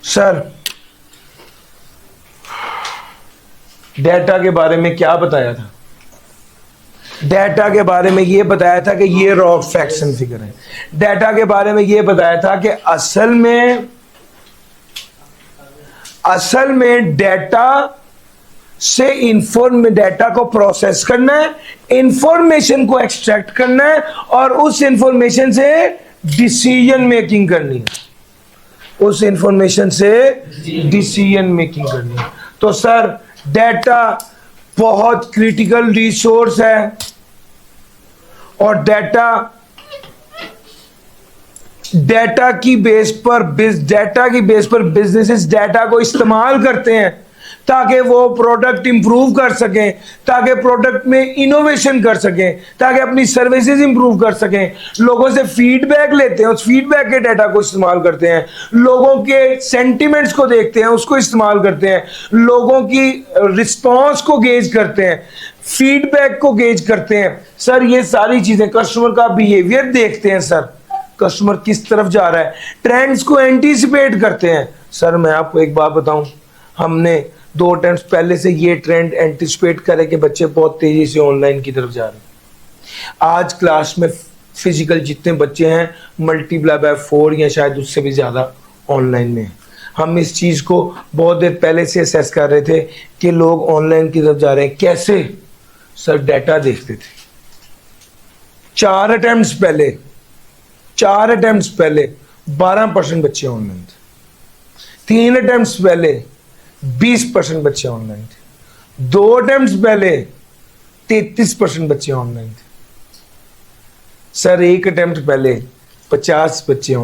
Sir data के बारे में क्या बताया था? डेटा के बारे में ये बताया था कि ये रॉ फैक्ट्स एंड फिगर है। डेटा के बारे में ये बताया था कि असल में डेटा से डेटा को प्रोसेस करना है, इंफॉर्मेशन को एक्सट्रैक्ट करना है और उस इंफॉर्मेशन से डिसीजन मेकिंग करनी है। उस इंफॉर्मेशन से डिसीजन मेकिंग करनी है। तो सर डेटा बहुत क्रिटिकल रिसोर्स है और डेटा की बेस पर बिजनेसेस डेटा को इस्तेमाल करते हैं ताकि वो प्रोडक्ट इंप्रूव कर सकें, ताकि प्रोडक्ट में इनोवेशन कर सकें, ताकि अपनी सर्विसेज इंप्रूव कर सकें। लोगों से फीडबैक लेते हैं, उस फीडबैक के डेटा को इस्तेमाल करते हैं, लोगों के सेंटिमेंट्स को देखते हैं, उसको इस्तेमाल करते हैं, लोगों की रिस्पॉन्स को गेज करते हैं, फीडबैक को गेज करते हैं। सर ये सारी चीजें, कस्टमर का बिहेवियर देखते हैं सर, कस्टमर किस तरफ जा रहा है, ट्रेंड्स को एंटीसिपेट करते हैं। सर मैं आपको एक बात बताऊं, हमने 2 अटेम्प्ट पहले से ये ट्रेंड एंटिसिपेट करे कि बच्चे बहुत तेजी से ऑनलाइन की तरफ जा रहे हैं। आज क्लास में फिजिकल जितने बच्चे हैं मल्टीप्लाई बाय 4 या शायद उससे भी ज़्यादा ऑनलाइन में हैं। हम इस चीज़ को बहुत देर पहले से असेस कर रहे थे कि लोग ऑनलाइन की तरफ जा रहे हैं। कैसे? सर डेटा देखते थे। 4 अटेम्प्ट पहले 12% बच्चे ऑनलाइन थे। 3 अटेम्प्ट पहले 20% बच्चे ऑनलाइन थे। 2 अटेम्प्ट पहले 33% बच्चे ऑनलाइन थे। सर 1 अटेम्प्ट पहले 50% बच्चे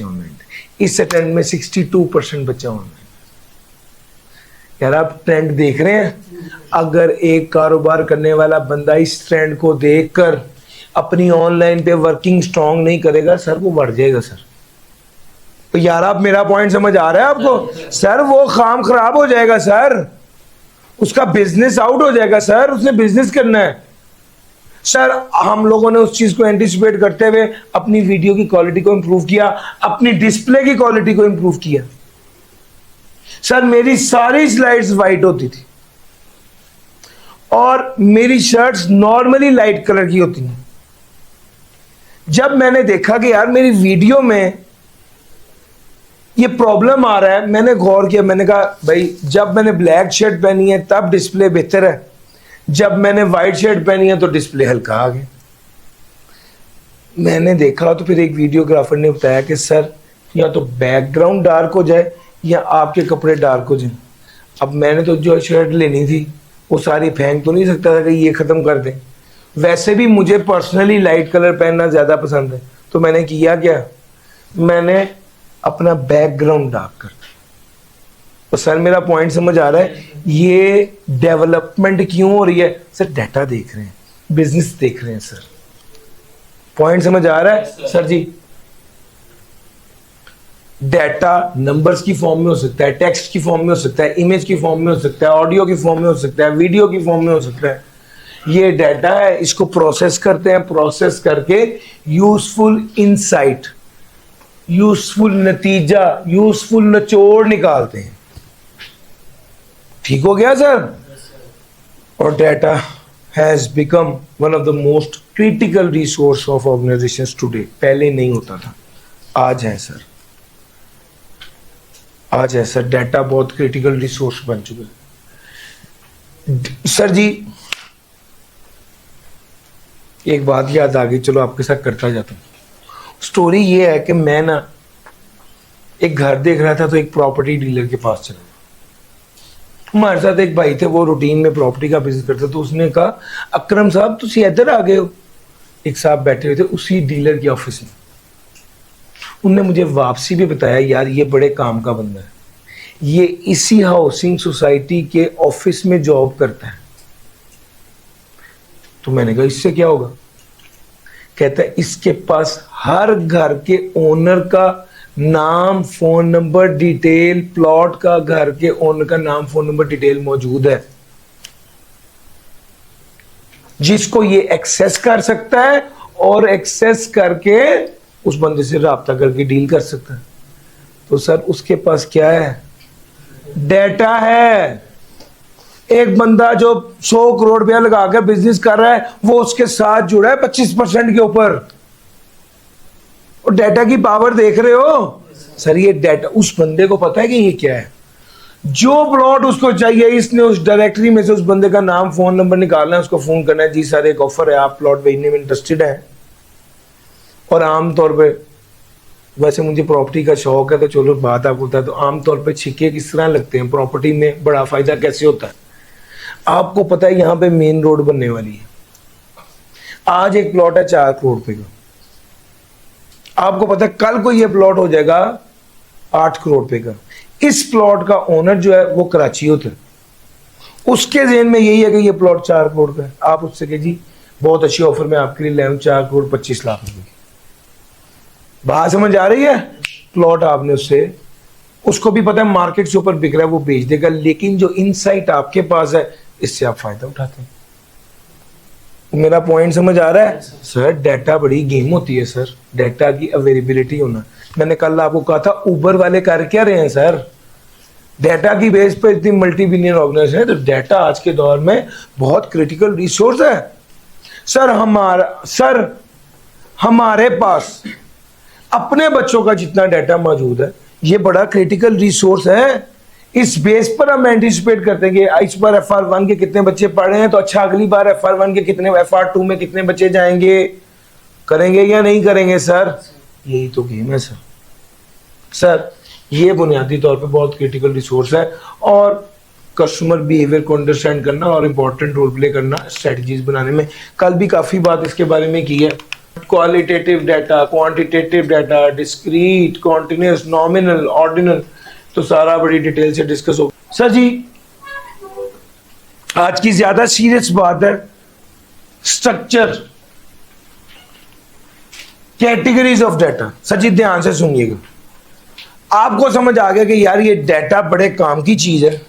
ऑनलाइन थे। इस अटेम्प्ट में 62% बच्चे ऑनलाइन। यार आप ट्रेंड देख रहे हैं? अगर एक कारोबार करने वाला बंदा इस ट्रेंड को देखकर अपनी ऑनलाइन पे वर्किंग स्ट्रांग नहीं करेगा सर, वो बढ़ जाएगा सर। तो यार आप मेरा पॉइंट समझ आ रहा है आपको? सर वो काम खराब हो जाएगा सर, उसका बिजनेस आउट हो जाएगा सर, उसने बिजनेस करना है। सर हम लोगों ने उस चीज को एंटिसिपेट करते हुए अपनी वीडियो की क्वालिटी को इंप्रूव किया, अपनी डिस्प्ले की क्वालिटी को इंप्रूव किया। सर मेरी सारी स्लाइड्स वाइट होती थी और मेरी शर्ट्स नॉर्मली लाइट कलर की होती हैं। जब मैंने देखा कि यार मेरी वीडियो में ये प्रॉब्लम आ रहा है, मैंने गौर किया। मैंने कहा भाई जब मैंने ब्लैक शर्ट पहनी है तब डिस्प्ले बेहतर है, जब मैंने वाइट शर्ट पहनी है तो डिस्प्ले हल्का आ गया। मैंने देखा तो फिर एक वीडियोग्राफर ने बताया कि सर या तो बैकग्राउंड डार्क हो जाए या आपके कपड़े डार्क हो जाए। अब मैंने तो जो शर्ट लेनी थी वो सारी फेंक तो नहीं सकता था कि ये ख़त्म कर दें। वैसे भी मुझे पर्सनली लाइट कलर पहनना ज़्यादा पसंद है, तो मैंने किया क्या, मैंने अपना बैकग्राउंड डार्क कर दिया। तो सर मेरा पॉइंट समझ आ रहा है? ये डेवलपमेंट क्यों हो रही है? सर डेटा देख रहे हैं, बिजनेस देख रहे हैं सर। पॉइंट समझ आ रहा है सर जी? डेटा नंबर्स की फॉर्म में हो सकता है, टेक्स्ट की फॉर्म में हो सकता है, इमेज की फॉर्म में हो सकता है, ऑडियो की फॉर्म में हो सकता है, वीडियो की फॉर्म में हो सकता है। ये डेटा है, इसको प्रोसेस करते हैं, प्रोसेस करके यूजफुल इंसाइट, यूजफुल नतीजा, यूजफुल निचोड़ निकालते हैं। ठीक हो गया सर? और data has become one of the most critical resource of organisations today. पहले नहीं होता था, आज है सर, आज है सर। डेटा बहुत क्रिटिकल रिसोर्स बन चुका है। सर जी एक बात याद आ गई, चलो आपके साथ करता जाता हूँ। स्टोरी ये है कि मैं ना एक घर देख रहा था तो एक प्रॉपर्टी डीलर के पास चला। हमारे साथ एक भाई थे, वो रूटीन में प्रॉपर्टी का बिजनेस करते, तो उसने कहा अकरम साहब तुम इधर आ गए हो। एक साहब बैठे हुए थे उसी डीलर के ऑफिस में। उनने मुझे वापसी भी बताया यार ये बड़े काम का बंदा है, ये इसी हाउसिंग सोसाइटी के ऑफिस में जॉब करता है। तो मैंने कहा इससे क्या होगा? कहता है इसके पास हर घर के ओनर का नाम, फोन नंबर, डिटेल, प्लॉट का, घर के ओनर का नाम, फोन नंबर, डिटेल मौजूद है, जिसको ये एक्सेस कर सकता है और एक्सेस करके उस बंदे से राब्ता करके डील कर सकता है। तो सर उसके पास क्या है? डेटा है। एक बंदा जो 100 करोड़ रुपया लगा कर बिजनेस कर रहा है, वो उसके साथ जुड़ा है 25% के ऊपर। और डेटा की पावर देख रहे हो सर? ये डेटा, उस बंदे को पता है कि ये क्या है। जो प्लॉट उसको चाहिए, इसने उस डायरेक्टरी में से उस बंदे का नाम, फोन नंबर निकालना है, उसको फोन करना है, जी सर एक ऑफर है, आप प्लॉट बेचने में इंटरेस्टेड हैं। और आमतौर पे, वैसे मुझे प्रॉपर्टी का शौक है तो चलो बात आपको होता है, तो आमतौर पे छिके किस तरह लगते हैं प्रॉपर्टी में, बड़ा फायदा कैसे होता है। आपको पता है यहाँ पे मेन रोड बनने वाली है, आज एक प्लॉट है 4 करोड़ रुपए का, आपको पता है कल को ये प्लॉट हो जाएगा 8 करोड़ रुपए का। इस प्लॉट का ओनर जो है वो कराची होता है, उसके जेहन में यही है कि ये प्लॉट 4 करोड़ का है। आप उससे कहे जी बहुत अच्छी ऑफर मैं आपके लिए ले आऊं, 4 करोड़ 25 लाख रुपए की। बात समझ आ रही है? प्लॉट आपने उससे, उसको भी पता है मार्केट से ऊपर बिक रहा है, वो बेच देगा, लेकिन जो इनसाइट आपके पास है इससे आप फायदा उठाते हैं। मेरा पॉइंट समझ आ रहा है? सर डाटा बड़ी गेम होती है सर, डाटा की अवेलेबिलिटी होना। मैंने कल आपको कहा था उबर वाले कर क्या रहे हैं सर? डाटा की बेस पर इतनी मल्टी बिलियन ऑर्गेनाइजेशन है, तो डाटा आज के दौर में बहुत क्रिटिकल रिसोर्स है सर। हमारे पास अपने बच्चों का जितना डाटा मौजूद है, ये बड़ा क्रिटिकल रिसोर्स है। इस बेस पर हम एंटिसिपेट करते हैं कि इस बार FR1 के कितने बच्चे पढ़ रहे हैं, तो अच्छा अगली बार FR1 के कितने, FR2 में कितने बच्चे जाएंगे, करेंगे या नहीं करेंगे सर? यही तो गेम है सर। सर ये बुनियादी तौर पे बहुत क्रिटिकल रिसोर्स है, और कस्टमर बिहेवियर को अंडरस्टैंड करना और इंपॉर्टेंट रोल प्ले करना स्ट्रेटजीज बनाने में। कल भी काफी बात इसके बारे में की है। Qualitative data, quantitative data, discrete, continuous, nominal, ordinal, तो सारा बड़ी डिटेल से डिस्कस हो। सर जी आज की ज्यादा सीरियस बात है structure, categories of data. Sir ji ध्यान से सुनिएगा, आपको समझ आ गया कि यार ये डाटा बड़े काम की चीज है,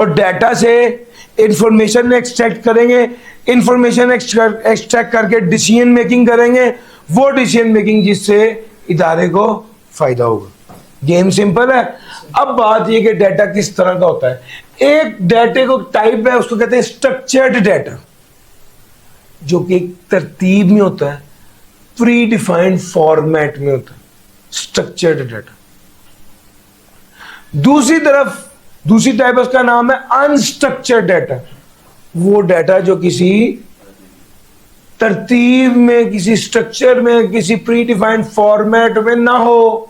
और डाटा से इंफॉर्मेशन एक्सट्रैक्ट करेंगे, इंफॉर्मेशन एक्सट्रैक्ट करके डिसीजन मेकिंग करेंगे, वो डिसीजन मेकिंग जिससे इदारे को फायदा होगा। गेम सिंपल है। अब बात ये कि डाटा किस तरह का होता है। एक डाटे को टाइप है, उसको कहते हैं स्ट्रक्चर्ड डाटा, जो कि एक तरतीब में होता है, प्री डिफाइंड फॉर्मेट में होता है, स्ट्रक्चर्ड डाटा। दूसरी तरफ दूसरी टाइप उसका नाम है अनस्ट्रक्चर्ड डाटा। वो डाटा जो किसी तरतीब में, किसी स्ट्रक्चर में, किसी प्री डिफाइंड फॉर्मेट में ना हो।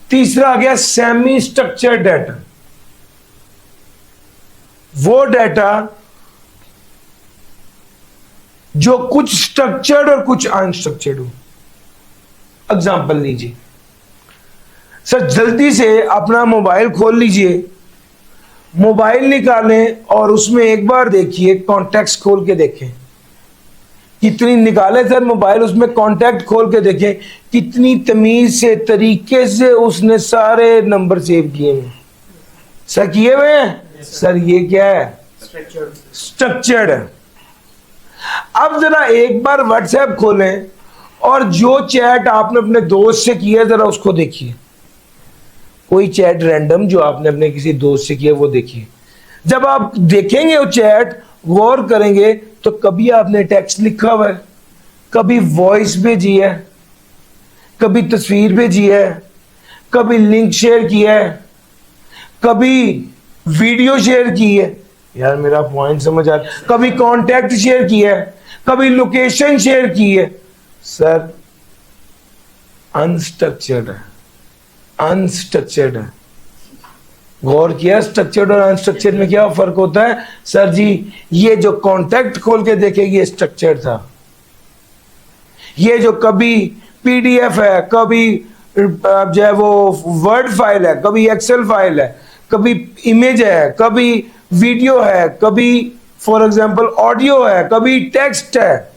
तीसरा आ गया सेमी स्ट्रक्चर्ड डाटा। वो डाटा जो कुछ स्ट्रक्चर्ड और कुछ अनस्ट्रक्चर्ड हो। एग्जांपल लीजिए सर, जल्दी से अपना मोबाइल खोल लीजिए, मोबाइल निकालें और उसमें एक बार देखिए, कॉन्टैक्ट्स खोल के देखें कितनी निकाले सर मोबाइल, उसमें कॉन्टैक्ट खोल के देखें कितनी तमीज से, तरीके से उसने सारे नंबर सेव किए हैं। सर किए हुए हैं सर, ये क्या है? स्ट्रक्चर्ड है। अब जरा एक बार व्हाट्सएप खोलें और जो चैट आपने अपने दोस्त से किया जरा उसको देखिए। कोई चैट रैंडम जो आपने अपने किसी दोस्त से किया वो देखिए। जब आप देखेंगे वो चैट, गौर करेंगे, तो कभी आपने टेक्स्ट लिखा हुआ है, कभी वॉइस भेजी है, कभी तस्वीर भेजी है, कभी लिंक शेयर किया है, कभी वीडियो शेयर की है। यार मेरा पॉइंट समझ आ रहा? कभी कॉन्टैक्ट शेयर किया है, कभी लोकेशन शेयर की है। सर अनस्ट्रक्चर्ड है, अनस्ट्रक्चर्ड है। गौर किया स्ट्रक्चर्ड और अनस्ट्रक्चर्ड में क्या फर्क होता है? सर जी ये जो कॉन्टैक्ट खोल के देखेगी ये स्ट्रक्चर्ड था, ये जो कभी PDF है, कभी जो है वो वर्ड फाइल है, कभी एक्सेल फाइल है, कभी इमेज है, कभी वीडियो है, कभी फॉर एग्जांपल ऑडियो है, कभी टेक्स्ट है,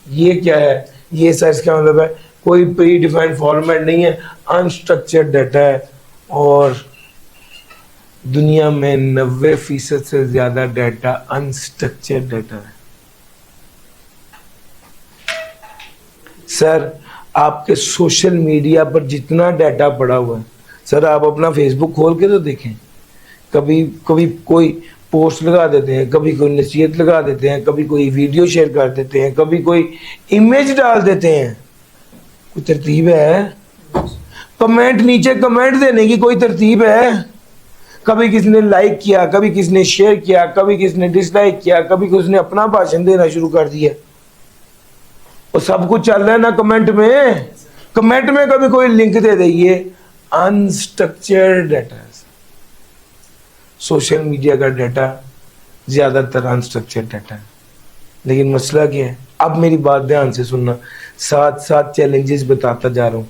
ये क्या है? ये सर इसका मतलब है कोई प्री डिफाइंड फॉर्मेट नहीं है, अनस्ट्रक्चर्ड डाटा है। और दुनिया में 90% से ज्यादा डाटा अनस्ट्रक्चर्ड डाटा है। सर आपके सोशल मीडिया पर जितना डाटा पड़ा हुआ है, सर आप अपना फेसबुक खोल के तो देखें, कभी कभी कोई पोस्ट लगा देते हैं, कभी कोई नसीहत लगा देते हैं, कभी कोई वीडियो शेयर कर देते हैं, कभी कोई इमेज डाल देते हैं। कोई तरतीब है? कमेंट, नीचे कमेंट देने की कोई तरतीब है? कभी किसने लाइक किया, कभी किसने शेयर किया, कभी किसने डिसलाइक किया, कभी किसने अपना भाषण देना शुरू कर दिया। और सब कुछ चल रहा है ना कमेंट में। कमेंट में कभी कोई लिंक दे दे, अनस्ट्रक्चर्ड डाटा। सोशल मीडिया का डाटा ज्यादातर अनस्ट्रक्चर्ड डाटा है। लेकिन मसला क्या है, अब मेरी बात ध्यान से सुनना, साथ साथ चैलेंजेस बताता जा रहा हूं।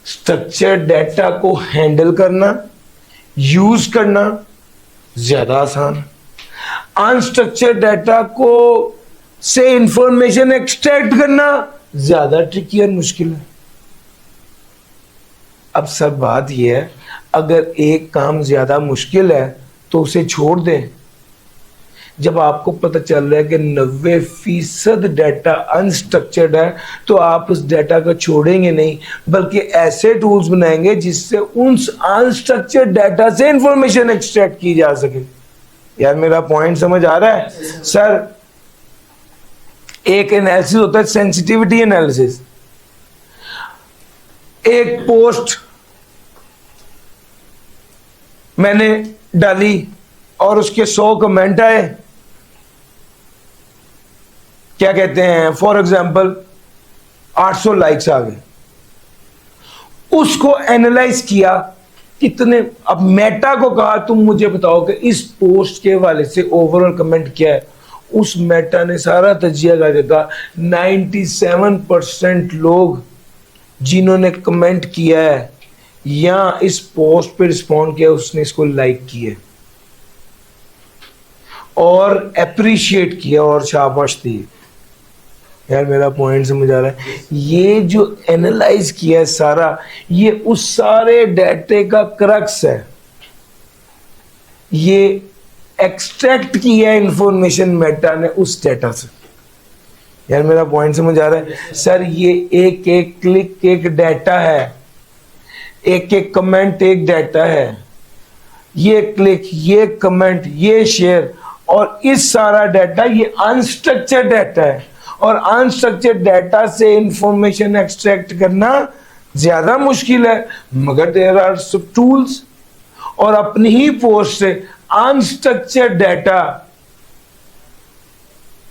स्ट्रक्चर्ड डाटा को हैंडल करना, यूज करना ज्यादा आसान है। अनस्ट्रक्चर्ड डाटा को से इंफॉर्मेशन एक्सट्रैक्ट करना ज्यादा ट्रिकी और मुश्किल है। अब सब बात यह है, अगर एक काम ज्यादा मुश्किल है तो उसे छोड़ दें। जब आपको पता चल रहा है कि 90% डाटा अनस्ट्रक्चर्ड है, तो आप उस डाटा को छोड़ेंगे नहीं, बल्कि ऐसे टूल्स बनाएंगे जिससे उन अनस्ट्रक्चर्ड डाटा से इंफॉर्मेशन एक्सट्रैक्ट की जा सके। यार मेरा पॉइंट समझ आ रहा है? सर एक एनालिसिस होता है सेंसिटिविटी एनालिसिस। एक पोस्ट मैंने डाली और उसके 100 कमेंट आए, क्या कहते हैं, फॉर एग्जांपल 800 लाइक्स आ गए। उसको एनालाइज किया कितने, अब मेटा को कहा तुम मुझे बताओ कि इस पोस्ट के हवाले से ओवरऑल कमेंट क्या है। उस मेटा ने सारा तजिया करके कहा 97% लोग जिन्होंने कमेंट किया है या इस पोस्ट पे रिस्पॉन्ड किया, उसने इसको लाइक किया और अप्रिशिएट किया और शाबाश दी। यार मेरा पॉइंट समझ आ रहा है? ये जो एनालाइज किया है सारा, ये उस सारे डाटे का क्रक्स है। ये एक्सट्रैक्ट किया इंफॉर्मेशन मेटा ने उस डाटा से। यार मेरा पॉइंट समझ आ रहा है? सर ये एक एक क्लिक एक डाटा है, एक एक कमेंट एक डाटा है। ये क्लिक, ये कमेंट, ये शेयर और इस सारा डाटा ये अनस्ट्रक्चर्ड डाटा है। और अनस्ट्रक्चर्ड डाटा से इंफॉर्मेशन एक्सट्रैक्ट करना ज्यादा मुश्किल है, मगर देयर आर सब टूल्स। और अपनी ही पोस्ट से अनस्ट्रक्चर्ड डाटा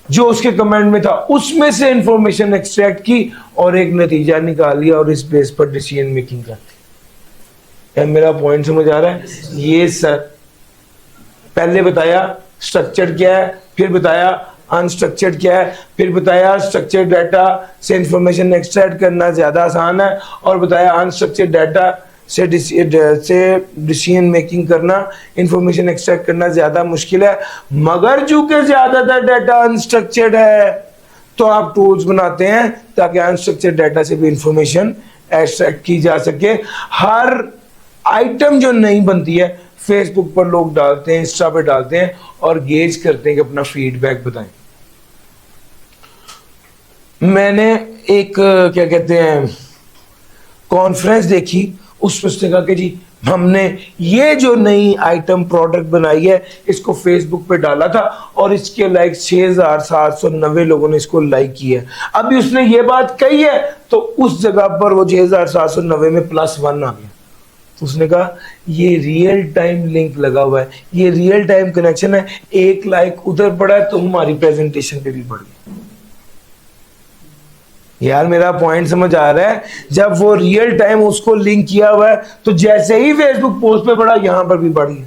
जो उसके कमेंट में था उसमें से इंफॉर्मेशन एक्सट्रैक्ट की और एक नतीजा निकाल लिया और इस बेस पर डिसीजन मेकिंग करती है। मेरा पॉइंट समझ आ रहा है? ये सर पहले बताया स्ट्रक्चर्ड क्या है, फिर बताया अनस्ट्रक्चर्ड क्या है, फिर बताया स्ट्रक्चर्ड डाटा से इंफॉर्मेशन एक्सट्रैक्ट करना ज्यादा आसान है, और बताया अनस्ट्रक्चर्ड डाटा से डिसीजन मेकिंग करना, इंफॉर्मेशन एक्सट्रैक्ट करना ज्यादा मुश्किल है। मगर चूंकि ज्यादातर डाटा अनस्ट्रक्चर्ड है तो आप टूल्स बनाते हैं ताकि अनस्ट्रक्चर्ड डाटा से भी इंफॉर्मेशन एक्सट्रैक्ट की जा सके। हर आइटम जो नहीं बनती है फेसबुक पर लोग डालते हैं, इंस्टा पे डालते हैं और गेज करते हैं कि अपना फीडबैक बताएं। मैंने एक क्या कहते हैं कॉन्फ्रेंस देखी, उसमें उसने कहा कि जी हमने ये जो नई आइटम प्रोडक्ट बनाई है इसको फेसबुक पे डाला था और इसके लाइक 6790 लोगों ने इसको लाइक किया। अभी उसने ये बात कही है तो उस जगह पर वो 6790 में +1 आ गया। तो उसने कहा ये रियल टाइम लिंक लगा हुआ है, ये रियल टाइम कनेक्शन है, एक लाइक उधर पड़ा है तो हमारी प्रेजेंटेशन पे भी बढ़ गई। यार मेरा पॉइंट समझ आ रहा है? जब वो रियल टाइम उसको लिंक किया हुआ है तो जैसे ही फेसबुक पोस्ट पे पड़ा यहां पर भी बढ़ी।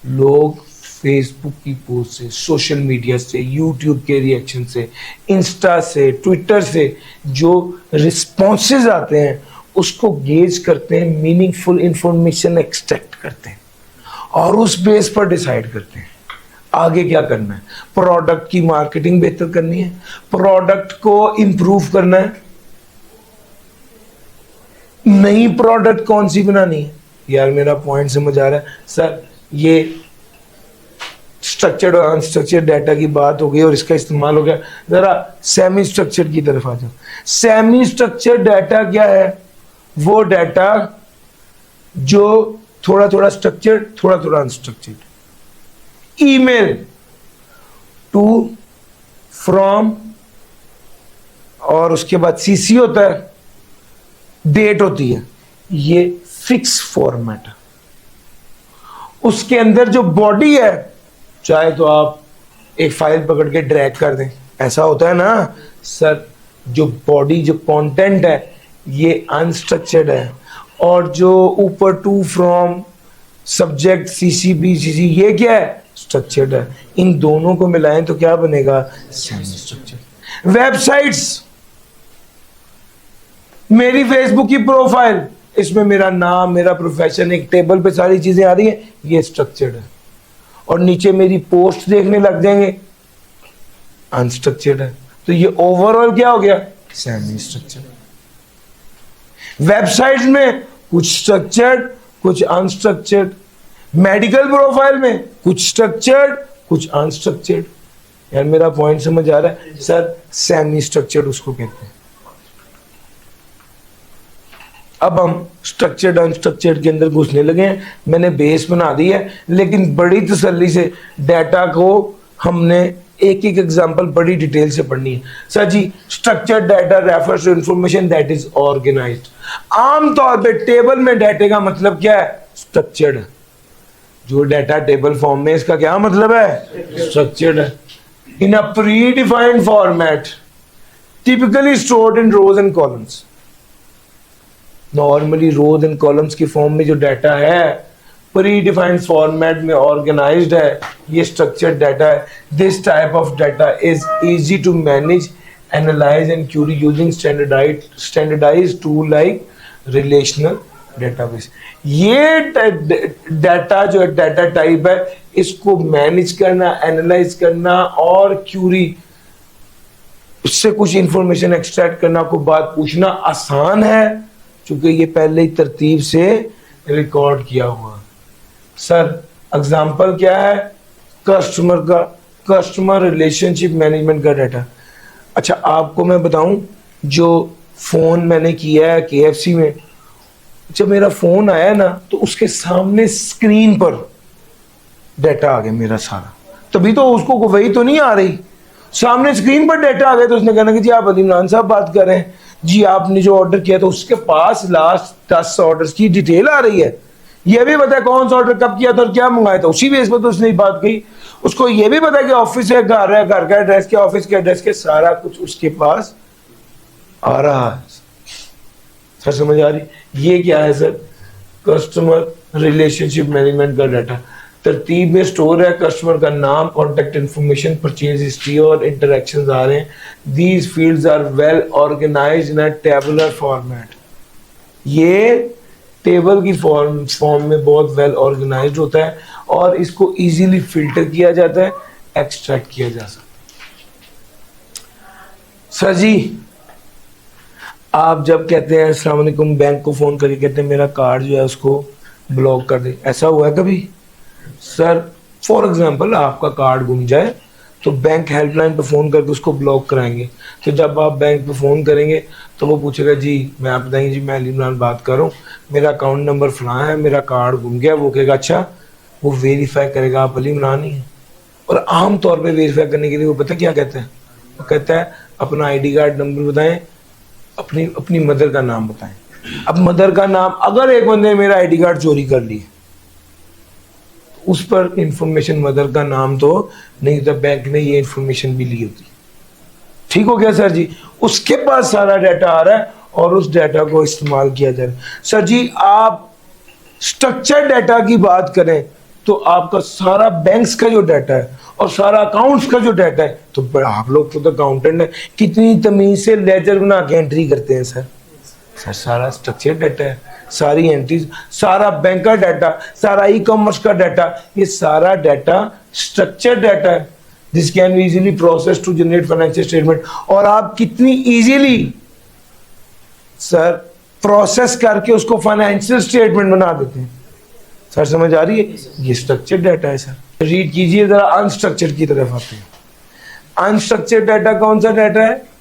लोग फेसबुक की पोस्ट से, सोशल मीडिया से, यूट्यूब के रिएक्शन से, इंस्टा से, ट्विटर से जो रिस्पॉन्सेज आते हैं उसको गेज करते हैं, मीनिंगफुल इंफॉर्मेशन एक्सट्रैक्ट करते हैं और उस बेस पर डिसाइड करते हैं आगे क्या करना है। प्रोडक्ट की मार्केटिंग बेहतर करनी है, प्रोडक्ट को इंप्रूव करना है, नई प्रोडक्ट कौन सी बनानी है। यार मेरा पॉइंट समझ आ रहा है? सर ये स्ट्रक्चर्ड और अनस्ट्रक्चर्ड डाटा की बात हो गई और इसका इस्तेमाल हो गया, जरा सेमी स्ट्रक्चर्ड की तरफ आ जाओ। सेमी स्ट्रक्चर्ड डाटा क्या है? वो डाटा जो थोड़ा थोड़ा स्ट्रक्चर्ड, थोड़ा थोड़ा अनस्ट्रक्चर्ड। ईमेल, टू, फ्रॉम, और उसके बाद सीसी होता है, डेट होती है, ये फिक्स फॉर्मेट है। उसके अंदर जो बॉडी है, चाहे तो आप एक फाइल पकड़ के ड्रैग कर दें, ऐसा होता है ना सर। जो बॉडी, जो कंटेंट है, ये अनस्ट्रक्चर्ड है, और जो ऊपर to, from, subject, CC, BCC, ये क्या है? स्ट्रक्चर्ड है। इन दोनों को मिलाएं तो क्या बनेगा? Semi structured. वेबसाइट्स, मेरी फेसबुक की प्रोफाइल, इसमें मेरा नाम, मेरा प्रोफेशन, एक टेबल पे सारी चीजें आ रही है, ये स्ट्रक्चर्ड है। और नीचे मेरी पोस्ट देखने लग जाएंगे, अनस्ट्रक्चर्ड है। तो ये ओवरऑल क्या हो गया? Semi structured. वेबसाइट्स में कुछ स्ट्रक्चर्ड, कुछ अनस्ट्रक्चर्ड। मेडिकल प्रोफाइल में कुछ स्ट्रक्चर्ड, कुछ अनस्ट्रक्चर्ड। यार मेरा पॉइंट समझ आ रहा है सर? सेमी स्ट्रक्चर्ड उसको कहते हैं। अब हम स्ट्रक्चर्ड अनस्ट्रक्चर्ड के अंदर घुसने लगे हैं। मैंने बेस बना दी है, लेकिन बड़ी तसल्ली से डाटा को हमने एक एक एग्जांपल बड़ी डिटेल से पढ़नी है। Sir ji, structured data refers to information that is organized. आमतौर पे टेबल में डाटा का मतलब क्या है? स्ट्रक्चर्ड है। जो डाटा टेबल फॉर्म में, इसका क्या मतलब है? स्ट्रक्चर्ड है। In a predefined format, typically stored in rows and columns. Normally rows and columns की फॉर्म में जो डाटा है, प्री डिफाइंड फॉर्मेट में ऑर्गेनाइज्ड है, ये स्ट्रक्चर्ड डाटा है। This type of data is easy to manage, analyse and query using standardised tool like relational database. ये data जो है, डाटा टाइप है, इसको मैनेज करना, एनालाइज करना और क्यूरी, उससे कुछ इंफॉर्मेशन एक्सट्रैक्ट करना, को बात पूछना आसान है, क्योंकि ये पहले ही तरतीब से रिकॉर्ड किया हुआ। सर एग्जांपल क्या है? कस्टमर का, कस्टमर रिलेशनशिप मैनेजमेंट का डाटा। अच्छा आपको मैं बताऊं, जो फोन मैंने किया है KFC में, जब मेरा फोन आया ना, तो उसके सामने स्क्रीन पर डाटा आ गया मेरा सारा। तभी तो उसको वही तो नहीं आ रही, सामने स्क्रीन पर डाटा आ गया। तो उसने कहना कि जी आप अली इमरान साहब बात कर रहे हैं जी, आपने जो ऑर्डर किया था उसके पास लास्ट 10 ऑर्डर्स की डिटेल आ रही है। यह भी पता है कौन सा ऑर्डर कब किया था और क्या मंगाया था। उसी बेस पर तो उसने बात कही। उसको यह भी पता है कि ऑफिस है, घर है, घर का एड्रेस क्या, ऑफिस के एड्रेस के, सारा कुछ उसके पास आ रहा है। सर समझ आ रही? ये क्या है सर? कस्टमर रिलेशनशिप मैनेजमेंट का डाटा। तरतीब में स्टोर है, कस्टमर का नाम, कॉन्टेक्ट इन्फॉर्मेशन, परचेज हिस्ट्री और इंटरेक्शंस आ रहे हैं। These fields are well organized in a tabular format. ये टेबल की फॉर्म में बहुत वेल ऑर्गेनाइज्ड होता है और इसको इजीली फिल्टर किया जाता है, एक्सट्रैक्ट किया जा सकता है। सर जी, आप जब कहते हैं अस्सलाम वालेकुम, बैंक को फोन करके कहते हैं मेरा कार्ड जो है उसको ब्लॉक कर दे, ऐसा हुआ है कभी? सर फॉर एग्जांपल आपका कार्ड गुम जाए तो बैंक हेल्पलाइन पे फ़ोन करके उसको ब्लॉक कराएंगे। तो जब आप बैंक पे फ़ोन करेंगे तो वो पूछेगा जी, मैं आप बताएंगे जी मैं अली इमरान बात कर रहा हूँ, मेरा अकाउंट नंबर फलां है, मेरा कार्ड गुम गया। वो कहेगा अच्छा, वो वेरीफाई करेगा आप अली इमरान ही हैं। और आम तौर पे वेरीफाई करने के लिए वो पता क्या कहता है? वो कहता है अपना ID कार्ड नंबर बताएं, अपनी मदर का नाम बताएं। अब मदर का नाम, अगर एक बंदे ने मेरा ID कार्ड चोरी कर लिया, उस पर इंफॉर्मेशन मदर का नाम तो नहीं होता, बैंक ने ये इंफॉर्मेशन भी ली होती। ठीक हो गया सर जी? उसके पास सारा डाटा आ रहा है और उस डाटा को इस्तेमाल किया जा रहा है। सर जी, आप स्ट्रक्चर डाटा की बात करें तो आपका सारा बैंक्स का जो डाटा है और सारा अकाउंट्स का जो डाटा है, तो आप लोग तो अकाउंटेंट है, कितनी तमीज से लेजर बना के एंट्री करते हैं सर। सर सारा स्ट्रक्चर डाटा है, सारी एंट्रीज, सारा बैंक का डाटा, सारा ई-कॉमर्स का डाटा, ये सारा डाटा स्ट्रक्चर डाटा है। This can be easily process to generate financial statement. और आप कितनी इजीली सर प्रोसेस करके उसको फाइनेंशियल स्टेटमेंट बना देते हैं। सर समझ आ रही है? ये स्ट्रक्चर डाटा है सर। रीड कीजिए जरा, अनस्ट्रक्चर्ड की तरफ आते हैं। अनस्ट्रक्चर्ड डाटा कौन सा डाटा है?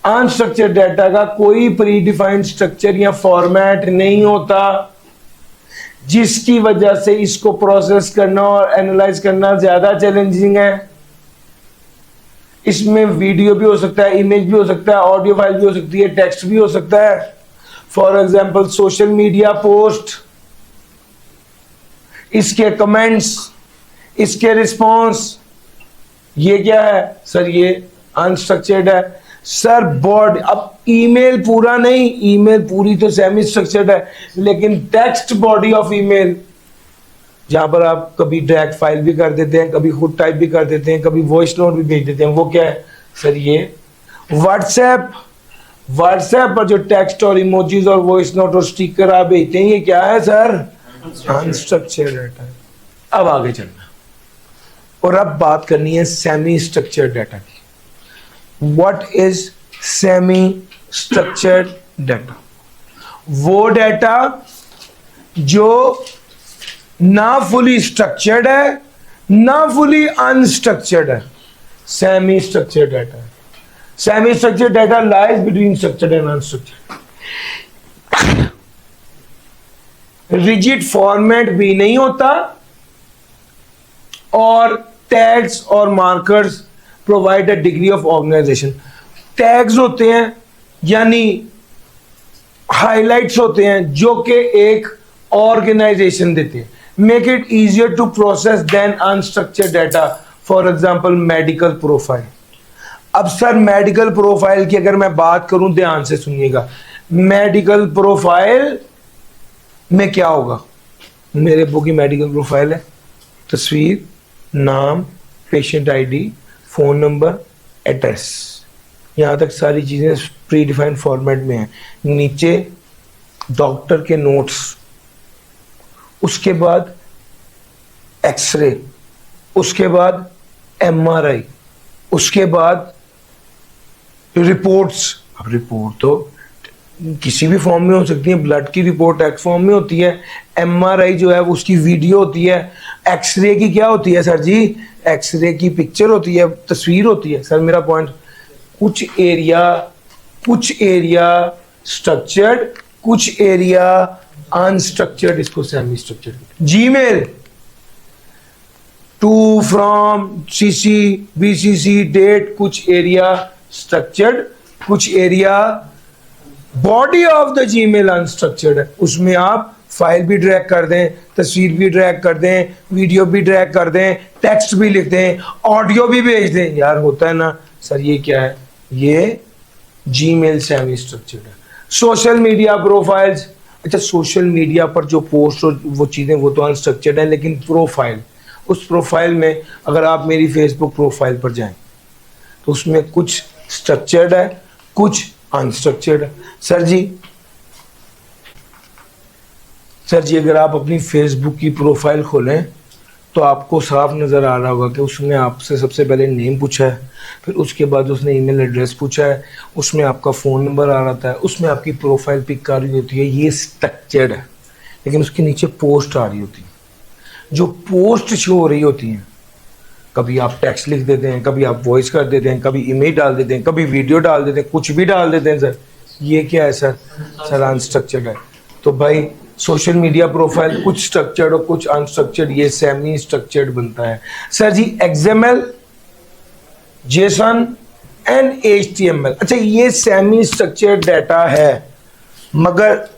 अनस्ट्रक्चर्ड डाटा का कोई प्री डिफाइंड स्ट्रक्चर या फॉर्मेट नहीं होता, जिसकी वजह से इसको प्रोसेस करना और एनालाइज करना ज्यादा चैलेंजिंग है। इसमें वीडियो भी हो सकता है, इमेज भी हो सकता है, ऑडियो फाइल भी हो सकती है, टेक्स्ट भी हो सकता है। For example social media post, इसके कमेंट्स, इसके रिस्पॉन्स, ये क्या है सर? ये अनस्ट्रक्चर्ड है सर। बॉडी, अब ईमेल पूरा नहीं, ईमेल पूरी तो सेमी स्ट्रक्चर्ड है, लेकिन टेक्स्ट बॉडी ऑफ ईमेल, जहां पर आप कभी ड्रैग फाइल भी कर देते हैं, कभी खुद टाइप भी कर देते हैं, कभी वॉइस नोट भी भेज देते हैं, वो क्या है सर? ये व्हाट्सएप। व्हाट्सएप पर जो टेक्स्ट और इमोजीज और वॉइस नोट और स्टिकर आप भेजते हैं, ये क्या है सर? Unstructured data. अब आगे चलना और अब बात करनी है सेमी स्ट्रक्चर्ड डाटा की। What is semi structured data? वो डाटा जो ना फुली स्ट्रक्चर्ड है, ना फुली अनस्ट्रक्चर्ड है, सेमी स्ट्रक्चर्ड डाटा है। Semi structured data lies between structured and unstructured. Rigid format भी नहीं होता और टैग्स और markers provide a degree of organization. Tags होते हैं यानी हाइलाइट्स होते हैं जो कि एक ऑर्गेनाइजेशन देते हैं। Make it easier to process than unstructured data. For example medical profile. अब सर मेडिकल प्रोफाइल की अगर मैं बात करूं, ध्यान से सुनिएगा, मेडिकल प्रोफाइल में क्या होगा? मेरे बुक की मेडिकल प्रोफाइल है, तस्वीर, नाम, patient ID, phone number, address, यहां तक सारी चीजें प्री डिफाइंड फॉर्मेट में है। नीचे डॉक्टर के नोट्स, उसके बाद एक्सरे, उसके बाद एमआरआई, उसके बाद रिपोर्ट्स। अब रिपोर्ट तो किसी भी फॉर्म में हो सकती है, ब्लड की रिपोर्ट एक्स फॉर्म में होती है, एमआरआई जो है उसकी वीडियो होती है, एक्सरे की क्या होती है सर जी? एक्सरे की पिक्चर होती है, तस्वीर होती है। सर मेरा पॉइंट, कुछ एरिया स्ट्रक्चर्ड, कुछ एरिया अनस्ट्रक्चर्ड, इसको semi structured. Gmail, to, from, CC, BCC, date, कुछ एरिया स्ट्रक्चर्ड, कुछ area body of the Gmail unstructured है। उसमें आप फाइल भी ड्रैग कर दें, तस्वीर भी ड्रैग कर दें, वीडियो भी ड्रैग कर दें, टेक्स्ट भी लिख दें, ऑडियो भी भेज दें। यार होता है ना सर, ये क्या है? ये जीमेल सेमी स्ट्रक्चर्ड है। सोशल मीडिया प्रोफाइल्स, अच्छा सोशल मीडिया पर जो पोस्ट और वो चीज़ें वो तो अनस्ट्रक्चर्ड है, लेकिन प्रोफाइल, उस प्रोफाइल में अगर आप मेरी फेसबुक प्रोफाइल पर जाएं तो उसमें कुछ स्ट्रक्चर्ड है, कुछ अनस्ट्रक्चर्ड है। सर जी अगर आप अपनी फेसबुक की प्रोफाइल खोलें तो आपको साफ नज़र आ रहा होगा कि उसने आपसे सबसे पहले नेम पूछा है, फिर उसके बाद उसने ईमेल एड्रेस पूछा है, उसमें आपका फ़ोन नंबर आ रहा था, उसमें आपकी प्रोफाइल पिक आ रही होती है, ये स्ट्रक्चर्ड है। लेकिन उसके नीचे पोस्ट आ रही होती है, जो पोस्ट शो हो रही होती हैं, कभी आप टेक्स्ट लिख देते हैं, कभी आप वॉइस कर देते हैं, कभी इमेज डाल देते हैं, कभी वीडियो डाल देते हैं, कुछ भी डाल देते हैं। सर ये क्या है सर? सर अनस्ट्रक्चर्ड है। तो भाई सोशल मीडिया प्रोफाइल कुछ स्ट्रक्चर्ड और कुछ अनस्ट्रक्चर्ड, ये सेमी स्ट्रक्चर्ड बनता है। Sir ji XML, JSON and HTML, अच्छा ये सेमी स्ट्रक्चर्ड डाटा है, मगर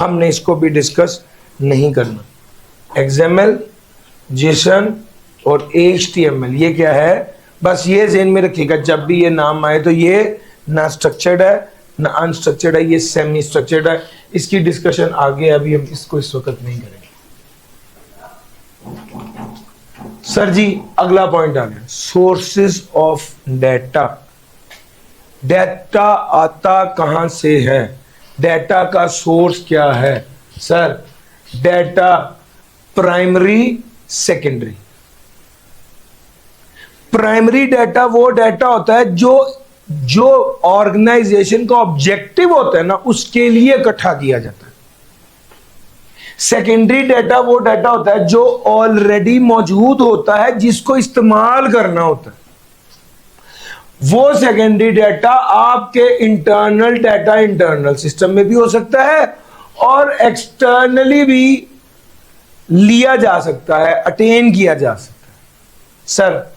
हमने इसको भी डिस्कस नहीं करना। एक्सएमएल, जेसन और एचटीएमएल ये क्या है? बस ये ज़हन में रखिएगा, जब भी ये नाम आए तो ये ना स्ट्रक्चर्ड है ना अनस्ट्रक्चर्ड है, ये सेमी स्ट्रक्चर्ड है। इसकी डिस्कशन आगे, अभी हम इसको इस वक्त नहीं करेंगे। सर जी अगला पॉइंट आ गया, सोर्सेज ऑफ डाटा। डाटा आता कहां से है? डाटा का सोर्स क्या है? Sir data primary, secondary. Primary data वो डाटा होता है जो ऑर्गेनाइजेशन का ऑब्जेक्टिव होता है ना, उसके लिए इकट्ठा किया जाता है। सेकेंडरी डाटा वो डाटा होता है जो ऑलरेडी मौजूद होता है, जिसको इस्तेमाल करना होता है। वो सेकेंडरी डाटा आपके इंटरनल डाटा इंटरनल सिस्टम में भी हो सकता है और एक्सटर्नली भी लिया जा सकता है, अटेन किया जा सकता है। सर,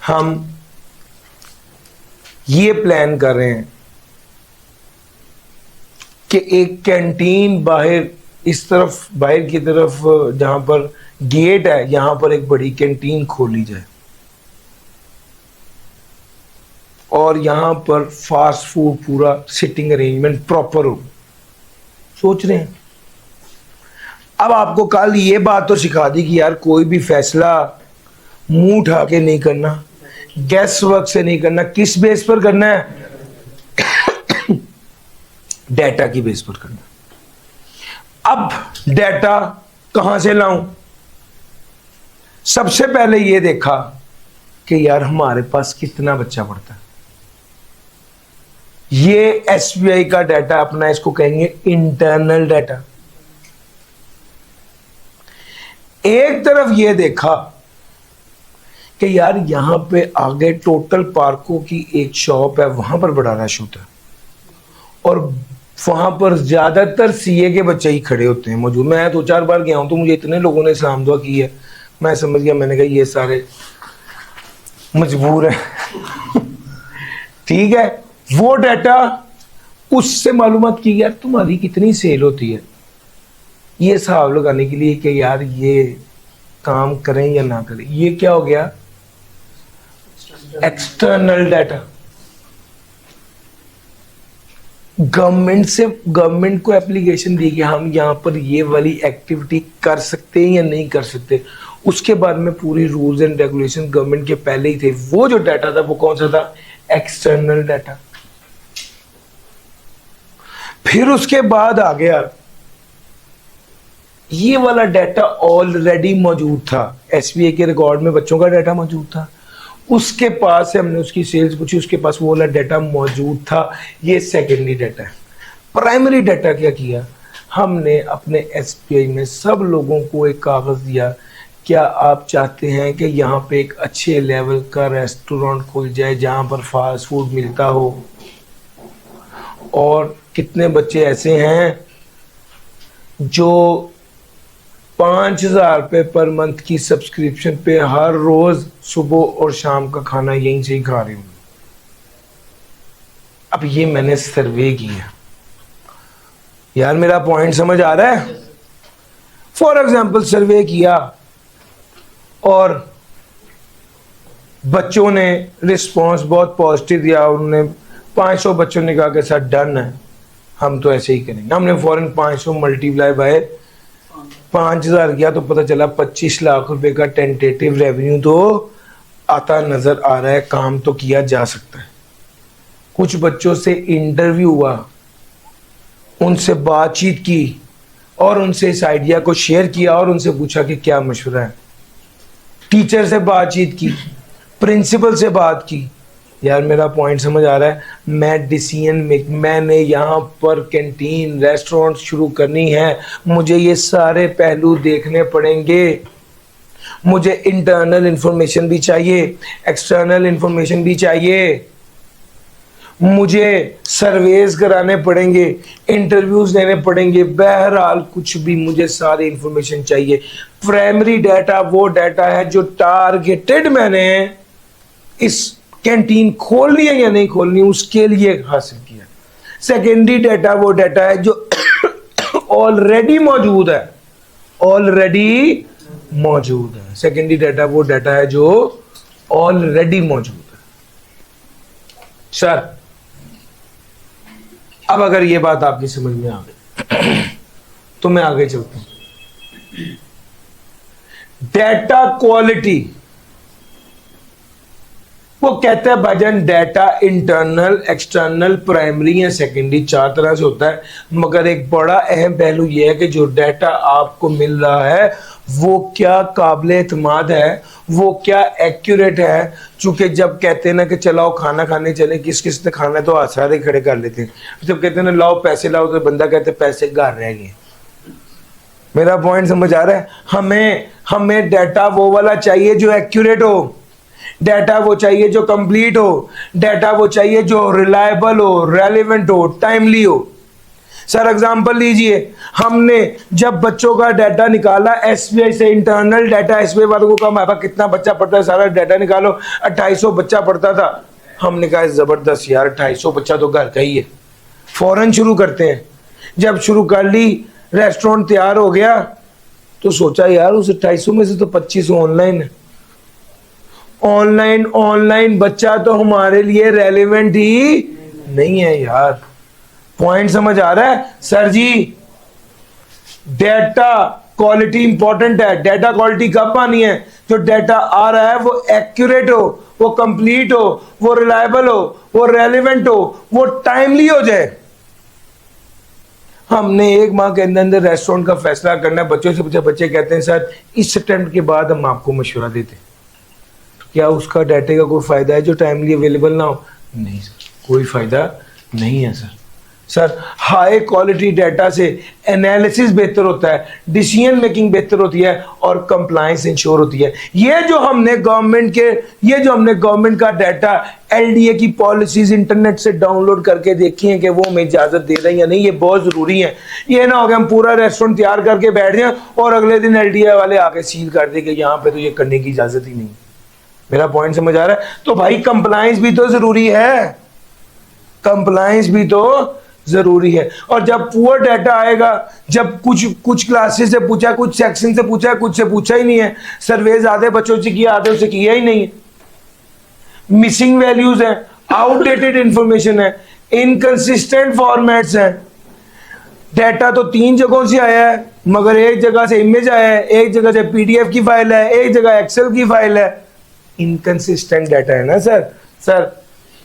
हम ये प्लान कर रहे हैं कि एक कैंटीन बाहर, इस तरफ बाहर की तरफ जहां पर गेट है, यहां पर एक बड़ी कैंटीन खोली जाए और यहां पर फास्ट फूड पूरा सिटिंग अरेंजमेंट प्रॉपर हो। सोच रहे हैं। अब आपको कल ये बात तो सिखा दी कि यार कोई भी फैसला मुंह उठा के नहीं करना, गैस वर्क से नहीं करना। किस बेस पर करना है? डेटा की बेस पर करना। अब डेटा कहां से लाऊं? सबसे पहले ये देखा कि यार हमारे पास कितना बच्चा पढ़ता है। ये एसबीआई का डाटा अपना, इसको कहेंगे इंटरनल डाटा। एक तरफ ये देखा कि यार यहां पे आगे टोटल पार्कों की एक शॉप है, वहां पर बड़ा रश होता है और वहां पर ज्यादातर सीए के बच्चे ही खड़े होते हैं मौजूद। मैं 2-4 बार गया हूं तो मुझे इतने लोगों ने सलाम दुआ की है, मैं समझ गया, मैंने कहा ये सारे मजबूर है। ठीक है, वो डाटा उससे मालूमात की यार तुम्हारी कितनी सेल होती है, ये हिसाब लगाने के लिए कि यार ये काम करें या ना करें। ये क्या हो गया? External data. गवर्नमेंट को एप्लीकेशन दी कि हम यहाँ पर ये वाली एक्टिविटी कर सकते हैं या नहीं कर सकते। उसके बाद में पूरी रूल्स एंड रेगुलेशन गवर्नमेंट के पहले ही थे। वो जो डाटा था वो कौन सा था? External data. फिर उसके बाद आ गया ये वाला डाटा ऑलरेडी मौजूद था, एसबीआई के रिकॉर्ड में बच्चों का डाटा मौजूद था। उसके पास से हमने उसकी सेल्स पूछी, उसके पास वो वाला डाटा मौजूद था। ये सेकेंडरी डाटा है। प्राइमरी डाटा क्या किया हमने? अपने एसबीआई में सब लोगों को एक कागज दिया, क्या आप चाहते हैं कि यहाँ पे एक अच्छे लेवल का रेस्टोरेंट खुल जाए जहाँ पर फास्ट फूड मिलता हो? और कितने बच्चे ऐसे हैं जो 5,000 रुपये पर मंथ की सब्सक्रिप्शन पे हर रोज सुबह और शाम का खाना यहीं से ही खा रहे होंगे? अब ये मैंने सर्वे किया। यार मेरा पॉइंट समझ आ रहा है? फॉर एग्जाम्पल सर्वे किया और बच्चों ने रिस्पॉन्स बहुत पॉजिटिव दिया। उन्होंने 500 बच्चों ने कहा कि सर डन है, हम तो ऐसे ही करेंगे। हमने फॉरन 500 मल्टीप्लाई बाय 5,000 किया तो पता चला 25 लाख रुपए का टेंटेटिव रेवेन्यू तो आता नजर आ रहा है। काम तो किया जा सकता है। कुछ बच्चों से इंटरव्यू हुआ, उनसे बातचीत की और उनसे इस आइडिया को शेयर किया और उनसे पूछा कि क्या मशवरा है। टीचर से बातचीत की, प्रिंसिपल से बात की। यार मेरा पॉइंट समझ आ रहा है? मैं डिसीजन मेक, मैंने यहाँ पर कैंटीन रेस्टोरेंट शुरू करनी है, मुझे ये सारे पहलू देखने पड़ेंगे। मुझे इंटरनल इंफॉर्मेशन भी चाहिए, एक्सटर्नल इंफॉर्मेशन भी चाहिए, मुझे सर्वेज कराने पड़ेंगे, इंटरव्यूज लेने पड़ेंगे। बहरहाल कुछ भी मुझे सारी इंफॉर्मेशन चाहिए। प्राइमरी डाटा वो डाटा है जो टारगेटेड मैंने इस कैंटीन खोलनी है या नहीं खोलनी उसके लिए हासिल किया। सेकेंडरी डाटा वो डाटा है जो ऑलरेडी मौजूद है, ऑलरेडी मौजूद है। सेकेंडरी डाटा वो डाटा है जो ऑलरेडी मौजूद है। सर अब अगर ये बात आपकी समझ में आ गई तो मैं आगे चलता हूं। डाटा क्वालिटी वो कहता है भाईजान डाटा इंटरनल, एक्सटर्नल, प्राइमरी या सेकेंडरी 4 तरह से होता है। मगर एक बड़ा अहम पहलू यह है कि जो डाटा आपको मिल रहा है वो क्या काबिल एतमाद है, वो क्या एक्यूरेट है। चूंकि जब कहते हैं ना कि चलाओ खाना खाने चले, किस किस ने खाना है तो सारे खड़े कर लेते हैं। जब कहते हैं ना लाओ पैसे लाओ तो बंदा कहते पैसे घर रह गए। मेरा पॉइंट समझ आ रहा है? हमें हमें डाटा वो वाला चाहिए जो एक्यूरेट हो, डाटा वो चाहिए जो कंप्लीट हो, डाटा वो चाहिए जो रिलायबल हो, रेलेवेंट हो, टाइमली हो। सर एग्जांपल लीजिए, हमने जब बच्चों का डाटा निकाला एसबीआई से, इंटरनल डाटा एसबीआई वालों को कहा हमारे पास कितना बच्चा पढ़ता है, सारा डाटा निकालो, 2800 बच्चा पढ़ता था। हमने कहा जबरदस्त यार, 2800 बच्चा तो घर का ही है, फौरन शुरू करते हैं। जब शुरू कर ली, रेस्टोरेंट तैयार हो गया, तो सोचा यार उस 2800 में से तो 2500 ऑनलाइन है। ऑनलाइन ऑनलाइन बच्चा तो हमारे लिए रेलेवेंट ही नहीं है यार। पॉइंट समझ आ रहा है? सर जी डेटा क्वालिटी इंपॉर्टेंट है। डेटा क्वालिटी कब आनी है? जो डेटा आ रहा है वो एक्यूरेट हो, वो कंप्लीट हो, वो रिलायबल हो, वो रेलेवेंट हो, वो टाइमली हो जाए। हमने एक माह के अंदर अंदर रेस्टोरेंट का फैसला करना है, बच्चों से पूछा, बच्चे कहते हैं सर इस अटेम्प्ट के बाद हम आपको मशवरा देते हैं। तो क्या उसका डाटे का कोई फायदा है जो टाइमली अवेलेबल ना हो? नहीं सर, कोई फायदा नहीं है sir. Sir high quality data से एनालिसिस बेहतर होता है, डिसीजन मेकिंग बेहतर होती है और कंप्लायंस इंश्योर होती है। ये जो हमने गवर्नमेंट का डाटा एलडीए की पॉलिसीज इंटरनेट से डाउनलोड करके देखी है कि वो हमें इजाजत दे रहे हैं या नहीं, ये बहुत जरूरी है। ये ना हो कि हम पूरा रेस्टोरेंट तैयार करके बैठ जाएं और अगले दिन एलडीए वाले आके सील कर दे कि यहाँ पे तो ये करने की इजाजत ही नहीं। मेरा पॉइंट समझ आ रहा है? तो भाई कंप्लायंस भी तो जरूरी है, कंप्लायंस भी तो जरूरी है। और जब पुअर डाटा आएगा, जब कुछ क्लासेस से पूछा, कुछ सेक्शन से पूछा, कुछ से पूछा ही नहीं है, सर्वेज आधे बच्चों से किया, आधे से किया ही नहीं है, मिसिंग वैल्यूज है, आउटडेटेड इंफॉर्मेशन है, इनकंसिस्टेंट फॉर्मेट्स हैं, डाटा तो 3 जगहों से आया है मगर एक जगह से इमेज आया है, एक जगह से पीडीएफ की फाइल है, एक जगह एक्सेल की फाइल है। इनकंसिस्टेंट डाटा है ना sir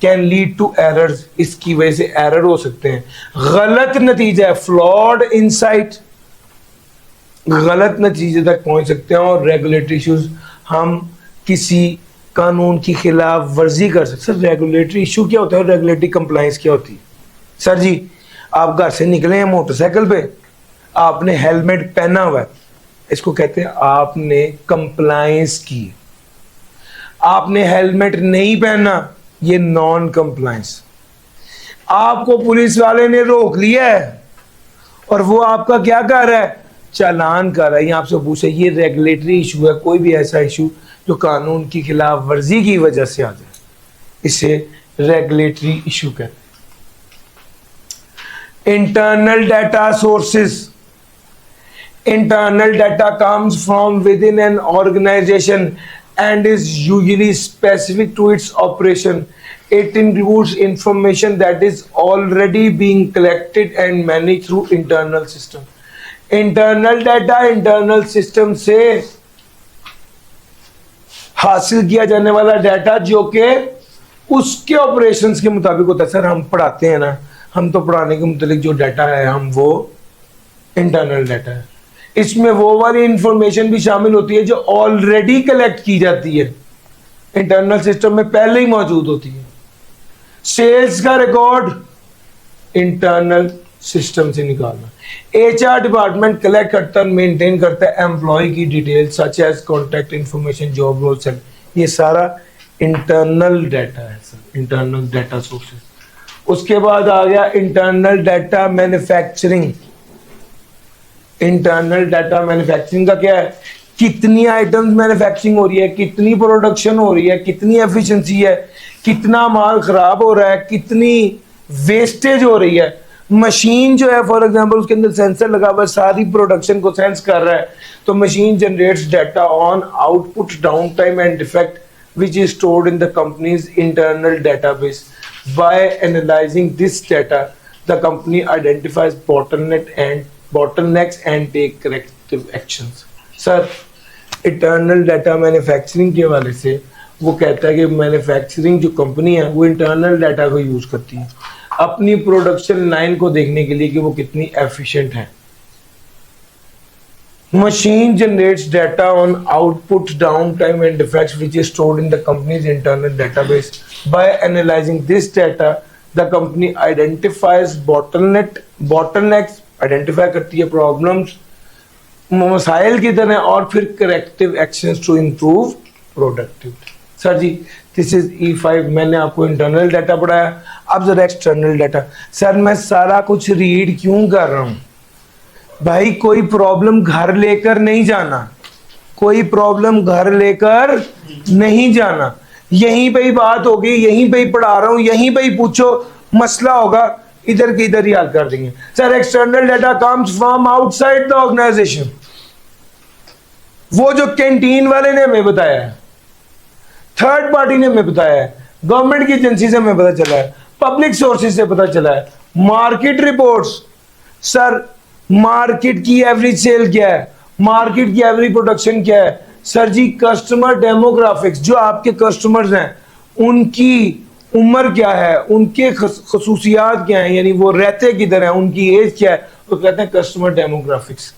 can lead to errors, इसकी वजह से एरर हो सकते हैं, गलत नतीजा है, फ्लॉड इनसाइट, गलत नतीजे तक पहुंच सकते हैं। और रेगुलेटरी इश्यूज, हम किसी कानून की खिलाफ वर्जी कर सकते हैं। सर रेगुलेटरी इशू क्या होता है और रेगुलेटरी कंप्लायंस क्या होती है? सर जी आप घर से निकले हैं मोटरसाइकिल पे, आपने हेलमेट पहना हुआ है, इसको कहते हैं आपने कंप्लायंस की। आपने हेलमेट नहीं पहना, ये नॉन कंप्लायंस। आपको पुलिस वाले ने रोक लिया है और वो आपका क्या कर रहा है? चालान कर रहा है। ये आपसे पूछे, ये रेगुलेटरी इशू है। कोई भी ऐसा इशू जो कानून की खिलाफ वर्जी की वजह से आ जाए, इसे रेगुलेटरी इशू कहते हैं। Internal data sources, internal data comes from within an organization and is usually specific to its operation. It includes information that is already being collected and managed through internal system. Internal data internal system से हासिल किया जाने वाला data जो कि उसके operations के मुताबिक होता है। सर हम पढ़ाते हैं ना, हम तो पढ़ाने के मुताबिक जो डाटा है हम वो इंटरनल डाटा है। इसमें वो वाली इंफॉर्मेशन भी शामिल होती है जो ऑलरेडी कलेक्ट की जाती है, इंटरनल सिस्टम में पहले ही मौजूद होती है। सेल्स का रिकॉर्ड इंटरनल सिस्टम से निकालना। एचआर डिपार्टमेंट कलेक्ट करता है, मेंटेन करता है एम्प्लॉय की detail such as contact information, job role, sale, ये सारा इंटरनल डाटा है सर, इंटरनल डाटा सोर्सेज। उसके बाद आ गया internal data manufacturing. Internal data manufacturing का क्या है? कितनी आइटम्स मैन्युफैक्चरिंग हो रही है, कितनी प्रोडक्शन हो रही है, कितनी एफिशिएंसी है, कितना माल खराब हो रहा है, कितनी वेस्टेज हो रही है। मशीन जो है फॉर एग्जांपल उसके अंदर सेंसर लगा हुआ है, सारी प्रोडक्शन को सेंस कर रहा है, तो machine generates data on output, down time and defect which is stored in the company's internal database. By analyzing this data, the company identifies bottlenecks and take corrective actions. Sir internal data manufacturing के हवाले से वो कहता है कि manufacturing जो company है वो इंटरनल डाटा को यूज करती है अपनी प्रोडक्शन लाइन को देखने के लिए कि वो कितनी एफिशिएंट है। Machine generates data on output, downtime and defects which is stored in the company's internal database. By analyzing this data, the company identifies bottlenecks, identify करती है problems, मसाइल किधर हैं और फिर corrective actions to improve productivity. Sir ji this is E5, मैंने आपको internal data पढ़ाया, अब जरा एक्सटर्नल डाटा। सर मैं सारा कुछ रीड क्यों कर रहा हूँ भाई? कोई प्रॉब्लम घर लेकर नहीं जाना, कोई प्रॉब्लम घर लेकर नहीं जाना, यहीं पे ही बात होगी, यहीं पे ही पढ़ा रहा हूँ, यहीं पे ही पूछो, मसला होगा इधर के इधर ही हल कर देंगे। Sir external data comes from outside the organization, वो जो कैंटीन वाले ने हमें बताया है, थर्ड पार्टी ने हमें बताया है, गवर्नमेंट की एजेंसी से हमें पता चला है, पब्लिक सोर्सेज से पता चला है, मार्केट रिपोर्ट्स। सर मार्केट की एवरेज सेल क्या है, मार्केट की एवरेज प्रोडक्शन क्या है? सर जी कस्टमर डेमोग्राफिक्स, जो आपके कस्टमर्स हैं उनकी उम्र क्या है, उनके खसूसियात क्या हैं, यानी वो रहते किधर हैं, उनकी एज क्या है, तो कहते हैं कस्टमर डेमोग्राफिक्स।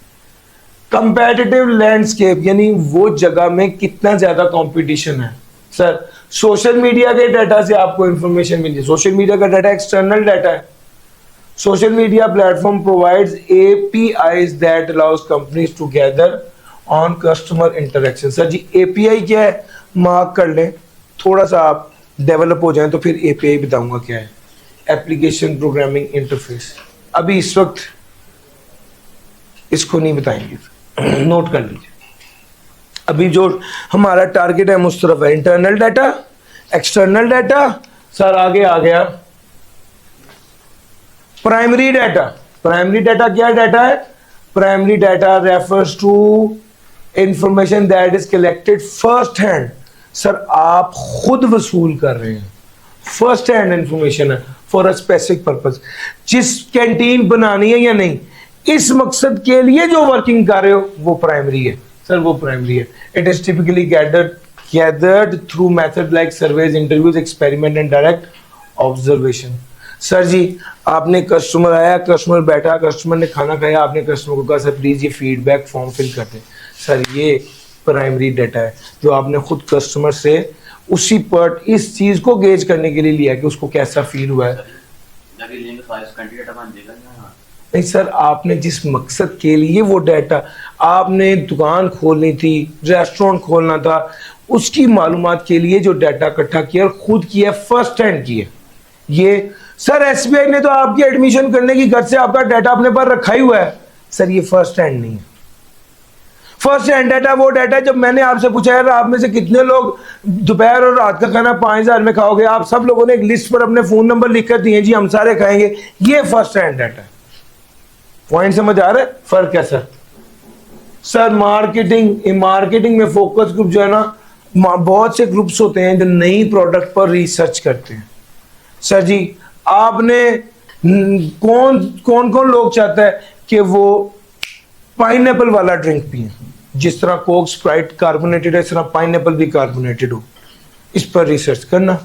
कंपेटिटिव लैंडस्केप, यानी वो जगह में कितना ज्यादा कंपटीशन है। सर सोशल मीडिया के डाटा से आपको इंफॉर्मेशन मिली, सोशल मीडिया का डाटा एक्सटर्नल डाटा है। Social media platform provides APIs that allows companies to gather on customer interaction. Sir ji API क्या है, मार्क कर लें, थोड़ा सा आप डेवलप हो जाएं तो फिर API बताऊंगा क्या है। एप्लीकेशन प्रोग्रामिंग इंटरफेस, अभी इस वक्त इसको नहीं बताएंगे, नोट कर लीजिए। अभी जो हमारा टारगेट है मुस्तरफ है internal data, external data. Sir आगे आ गया प्राइमरी डाटा। प्राइमरी डाटा क्या डाटा है? Primary data refers to information that is collected first hand. Sir आप खुद वसूल कर रहे हैं, फर्स्ट हैंड इंफॉर्मेशन है फॉर अ स्पेसिफिक पर्पस। जिस कैंटीन बनानी है या नहीं, इस मकसद के लिए जो वर्किंग कर रहे हो वो प्राइमरी है। सर वो प्राइमरी है। It is typically gathered through methods like surveys, interviews, experiment and direct observation। Sir ji आपने कस्टमर आया, कस्टमर बैठा, कस्टमर ने खाना खाया, आपने कस्टमर को कहा सर प्लीज ये फीडबैक फॉर्म फिल कर दें। सर ये प्राइमरी डाटा है जो आपने खुद कस्टमर से उसी पर इस चीज को गेज करने के लिए लिया कि उसको कैसा फील हुआ है। नहीं सर, आपने जिस मकसद के लिए वो डाटा, आपने दुकान खोलनी थी, रेस्टोरेंट खोलना था, उसकी मालूमात के लिए जो डाटा इकट्ठा किया और खुद किया, फर्स्ट हैंड किया। ये सर SBI ने तो आपकी एडमिशन करने की घर से आपका डाटा अपने पास रखा ही हुआ है। सर ये फर्स्ट हैंड नहीं है। फर्स्ट हैंड डाटा वो डाटा जब मैंने आपसे पूछा यार आप में से कितने लोग दोपहर और रात का खाना 5000 में खाओगे, आप सब लोगों ने एक लिस्ट पर अपने फोन नंबर लिख कर दिए जी हम सारे खाएंगे। ये फर्स्ट हैंड डाटा है। पॉइंट समझ आ रहा है? फर्क है सर। सर मार्केटिंग में फोकस ग्रुप जो है ना, बहुत से ग्रुप्स होते हैं जो नई प्रोडक्ट पर रिसर्च करते हैं। सर जी आपने कौन लोग चाहता है कि वो पाइनएप्पल वाला ड्रिंक पिए, जिस तरह कोक स्प्राइट कार्बोनेटेड है इस तरह पाइनएप्पल भी कार्बोनेटेड हो, इस पर रिसर्च करना,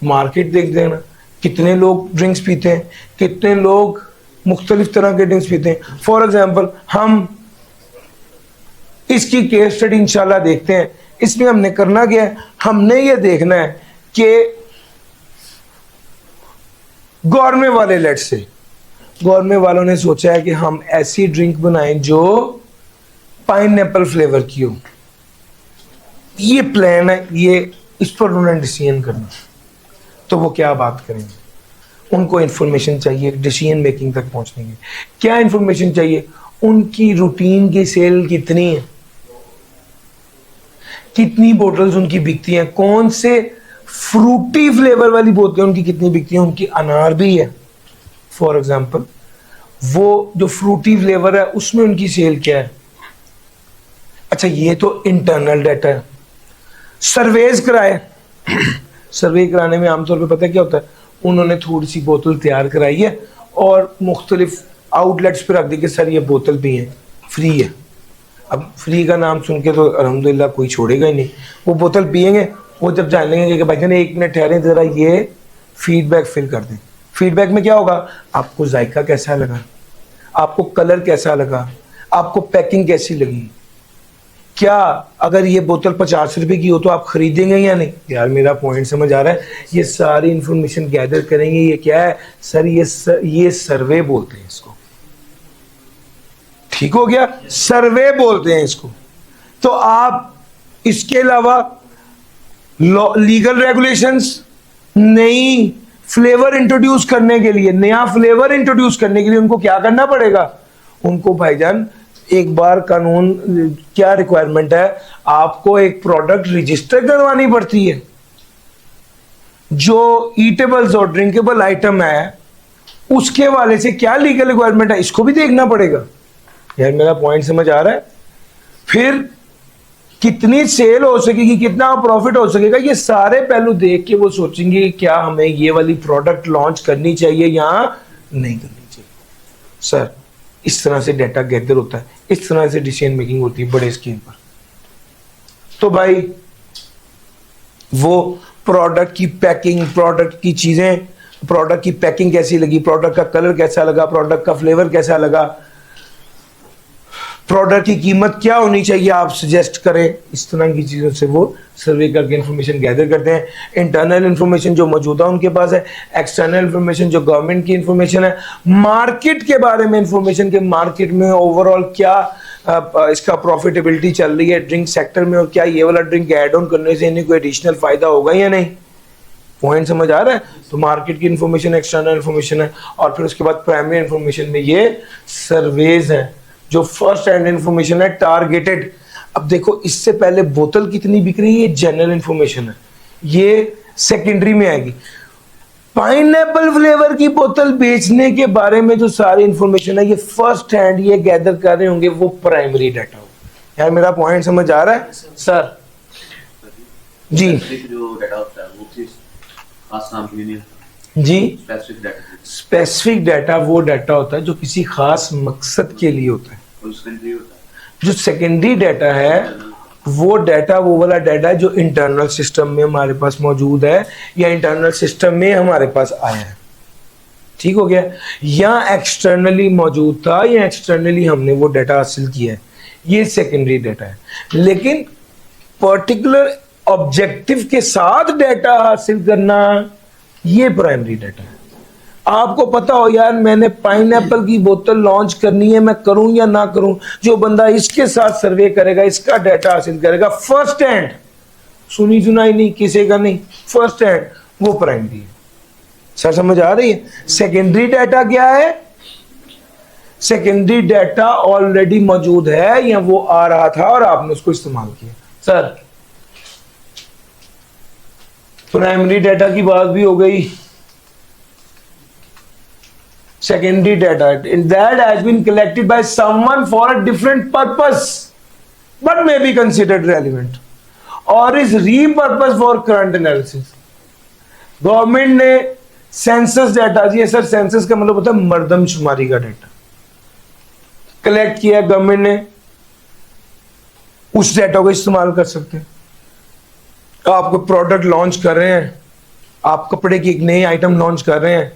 मार्केट देख देना, कितने लोग ड्रिंक्स पीते हैं, कितने लोग मुख्तलिफ तरह के ड्रिंक्स पीते हैं। फॉर एग्जाम्पल हम इसकी केस स्टडी इंशाल्लाह देखते हैं। इसमें हमने करना क्या है, हमने ये देखना है कि गवर्नमेंट वाले, लेट से गवर्नमेंट वालों ने सोचा है कि हम ऐसी ड्रिंक बनाएं जो पाइनएप्पल फ्लेवर की हो। ये प्लान है, ये इस पर उन्होंने डिसीजन करना, तो वो क्या बात करेंगे, उनको इंफॉर्मेशन चाहिए डिसीजन मेकिंग तक पहुंचने की। क्या इंफॉर्मेशन चाहिए? उनकी रूटीन की सेल कितनी है, कितनी बोतल्स उनकी बिकती हैं, कौन से फ्रूटी फ्लेवर वाली बोतलें उनकी कितनी बिकती हैं, उनकी अनार भी है। फॉर एग्जांपल वो जो फ्रूटी फ्लेवर है उसमें उनकी सेल क्या है। अच्छा ये तो इंटरनल डाटा है। सर्वेज कराए सर्वे कराने में आमतौर पे पता क्या होता है, उन्होंने थोड़ी सी बोतल तैयार कराई है और मुख्तलिफ आउटलेट्स पे रख दी कि सर ये बोतल भी है, फ्री है। अब फ्री का नाम सुन के तो अल्हम्दुलिल्लाह कोई छोड़ेगा ही नहीं, वो बोतल पिएंगे। वो जब जान लेंगे कि भाई जान 1 मिनट ठहरे जरा, ये फीडबैक फिल कर दें। फीडबैक में क्या होगा, आपको जायका कैसा लगा, आपको कलर कैसा लगा, आपको पैकिंग कैसी लगी, क्या अगर ये बोतल 50 रुपए की हो तो आप खरीदेंगे या नहीं। यार मेरा पॉइंट समझ आ रहा है? ये सारी इंफॉर्मेशन गैदर करेंगे। ये क्या है सर, ये सर्वे बोलते हैं इसको, ठीक हो गया, सर्वे बोलते हैं इसको। तो आप इसके अलावा लीगल रेगुलेशंस, नई फ्लेवर इंट्रोड्यूस करने के लिए, नया फ्लेवर इंट्रोड्यूस करने के लिए उनको क्या करना पड़ेगा? उनको भाईजान एक बार कानून क्या रिक्वायरमेंट है, आपको एक प्रोडक्ट रजिस्टर करवानी पड़ती है। जो ईटेबल्स और ड्रिंकेबल आइटम है उसके वाले से क्या लीगल रिक्वायरमेंट है, इसको भी देखना पड़ेगा। यार मेरा पॉइंट समझ आ रहा है? फिर कितनी सेल हो सकेगी, कितना प्रॉफिट हो सकेगा, ये सारे पहलू देख के वो सोचेंगे क्या हमें ये वाली प्रोडक्ट लॉन्च करनी चाहिए या नहीं करनी चाहिए। सर इस तरह से डाटा गैदर होता है, इस तरह से डिसीजन मेकिंग होती है बड़े स्केल पर। तो भाई वो प्रोडक्ट की पैकिंग, प्रोडक्ट की चीजें, प्रोडक्ट की पैकिंग कैसी लगी, प्रोडक्ट का कलर कैसा लगा, प्रोडक्ट का फ्लेवर कैसा लगा, प्रोडक्ट की कीमत क्या होनी चाहिए, आप सजेस्ट करें। इस तरह की चीज़ों से वो सर्वे करके इंफॉर्मेशन गैदर करते हैं। इंटरनल इंफॉर्मेशन जो मौजूदा उनके पास है, एक्सटर्नल इंफॉर्मेशन जो गवर्नमेंट की इंफॉर्मेशन है, मार्केट के बारे में इंफॉर्मेशन के मार्केट में ओवरऑल क्या इसका प्रॉफिटेबिलिटी चल रही है ड्रिंक सेक्टर में, और क्या ये वाला ड्रिंक ऐड ऑन करने से इन्हें कोई एडिशनल फायदा होगा या नहीं। पॉइंट समझ आ रहा है? तो मार्केट की इंफॉर्मेशन, एक्सटर्नल इंफॉर्मेशन है, और फिर उसके बाद प्राइमरी इंफॉर्मेशन में ये सर्वेज हैं जो फर्स्ट हैंड इंफॉर्मेशन है, टारगेटेड। अब देखो इससे पहले बोतल कितनी बिक रही है, ये जनरल इंफॉर्मेशन है, ये सेकेंडरी में आएगी। पाइनएप्पल फ्लेवर की बोतल बेचने के बारे में जो सारी इंफॉर्मेशन है ये फर्स्ट हैंड ये गैदर कर रहे होंगे, वो प्राइमरी डाटा होगा। यार मेरा पॉइंट समझ आ रहा है सर? जी जो डाटा होता है वो किस खास नाम के लिए नहीं होता जी, स्पेसिफिक डाटा। स्पेसिफिक डाटा वो डाटा होता है जो किसी खास मकसद के लिए होता है। जो सेकेंडरी डाटा है वो डाटा, वो वाला डाटा है जो इंटरनल सिस्टम में हमारे पास मौजूद है या इंटरनल सिस्टम में हमारे पास आया है। ठीक हो गया? या एक्सटर्नली मौजूद था या एक्सटर्नली हमने वो डाटा हासिल किया है, ये सेकेंडरी डाटा है। लेकिन पर्टिकुलर ऑब्जेक्टिव के साथ डाटा हासिल करना ये प्राइमरी डाटा है। आपको पता हो यार मैंने पाइनएप्पल की बोतल लॉन्च करनी है, मैं करूं या ना करूं, जो बंदा इसके साथ सर्वे करेगा, इसका डाटा हासिल करेगा, फर्स्ट हैंड, सुनी सुनाई नहीं, किसी का नहीं, फर्स्ट हैंड, वो प्राइमरी है। सर समझ आ रही है? सेकेंडरी डाटा क्या है? सेकेंडरी डाटा ऑलरेडी मौजूद है या वो आ रहा था और आपने उसको इस्तेमाल किया। सर प्राइमरी डाटा की बात भी हो गई। Secondary data that has been collected by someone for a different purpose but may be considered relevant or is repurposed for current analysis। Government ने सेंसस डाटा दिया। सर सेंसस का मतलब होता है मर्दमशुमारी का डाटा कलेक्ट किया गवर्नमेंट ने, उस डाटा को इस्तेमाल कर सकते हैं। आप कोई प्रोडक्ट लॉन्च कर रहे हैं, आप कपड़े की एक नई आइटम लॉन्च कर रहे हैं,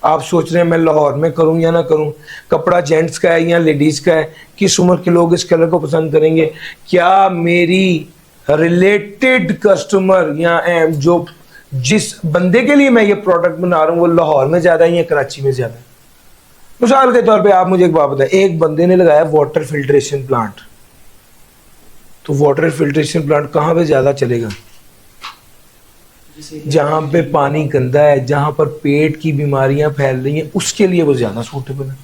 आप सोच रहे हैं मैं लाहौर में करूं या ना करूं, कपड़ा जेंट्स का है या लेडीज का है, किस उम्र के लोग इस कलर को पसंद करेंगे, क्या मेरी रिलेटेड कस्टमर या जो जिस बंदे के लिए मैं ये प्रोडक्ट बना रहा हूं वो लाहौर में ज्यादा है या कराची में ज्यादा है। मिसाल के तौर पे आप मुझे एक बात बताएं, एक बंदे ने लगाया वाटर फिल्ट्रेशन प्लांट, तो वाटर फिल्ट्रेशन प्लांट कहाँ पे ज्यादा चलेगा? जहां पे पानी गंदा है, जहां पर पेट की बीमारियां फैल रही हैं, उसके लिए वो ज्यादा सूटेबल है।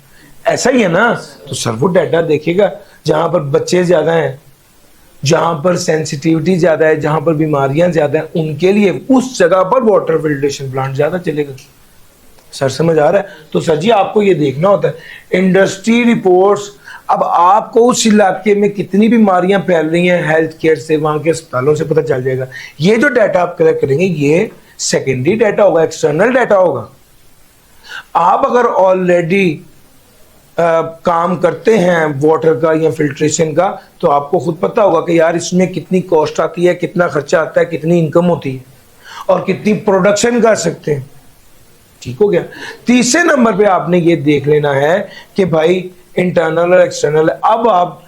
ऐसा ही है ना? तो सर वो डाटा देखेगा जहां पर बच्चे ज्यादा हैं, जहां पर सेंसिटिविटी ज्यादा है, जहां पर बीमारियां ज्यादा हैं, उनके लिए उस जगह पर वाटर फिल्ट्रेशन प्लांट ज्यादा चलेगा। सर समझ आ रहा है? तो सर जी आपको ये देखना होता है इंडस्ट्री रिपोर्ट्स। अब आपको उस इलाके में कितनी बीमारियां फैल रही हैं हेल्थ केयर से, वहां के अस्पतालों से पता चल जाएगा। ये जो डाटा आप कलेक्ट करेंगे ये सेकेंडरी डाटा होगा, एक्सटर्नल डाटा होगा। आप अगर ऑलरेडी काम करते हैं वाटर का या फिल्ट्रेशन का, तो आपको खुद पता होगा कि यार इसमें कितनी कॉस्ट आती है, कितना खर्चा आता है, कितनी इनकम होती है और कितनी प्रोडक्शन कर सकते हैं। ठीक हो गया? तीसरे नंबर पे आपने ये देख लेना है कि भाई इंटरनल और एक्सटर्नल। अब आप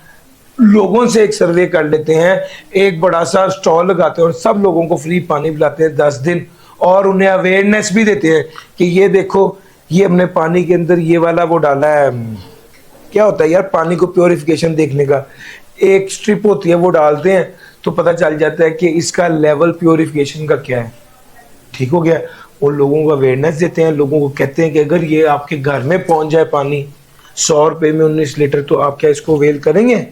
लोगों से एक सर्वे कर लेते हैं, एक बड़ा सा स्टॉल लगाते हैं और सब लोगों को फ्री पानी पिलाते हैं 10 दिन, और उन्हें अवेयरनेस भी देते हैं कि ये देखो ये हमने पानी के अंदर ये वाला वो डाला है, क्या होता है यार, पानी को प्योरिफिकेशन देखने का एक स्ट्रिप होती है, वो डालते हैं तो पता चल जाता है कि इसका लेवल प्योरिफिकेशन का क्या है। ठीक हो गया। वो लोगों को अवेयरनेस देते हैं, लोगों को कहते हैं कि अगर ये आपके घर में पहुंच जाए पानी 100 रुपए में 19 लीटर, तो आप क्या इसको अवेल करेंगे?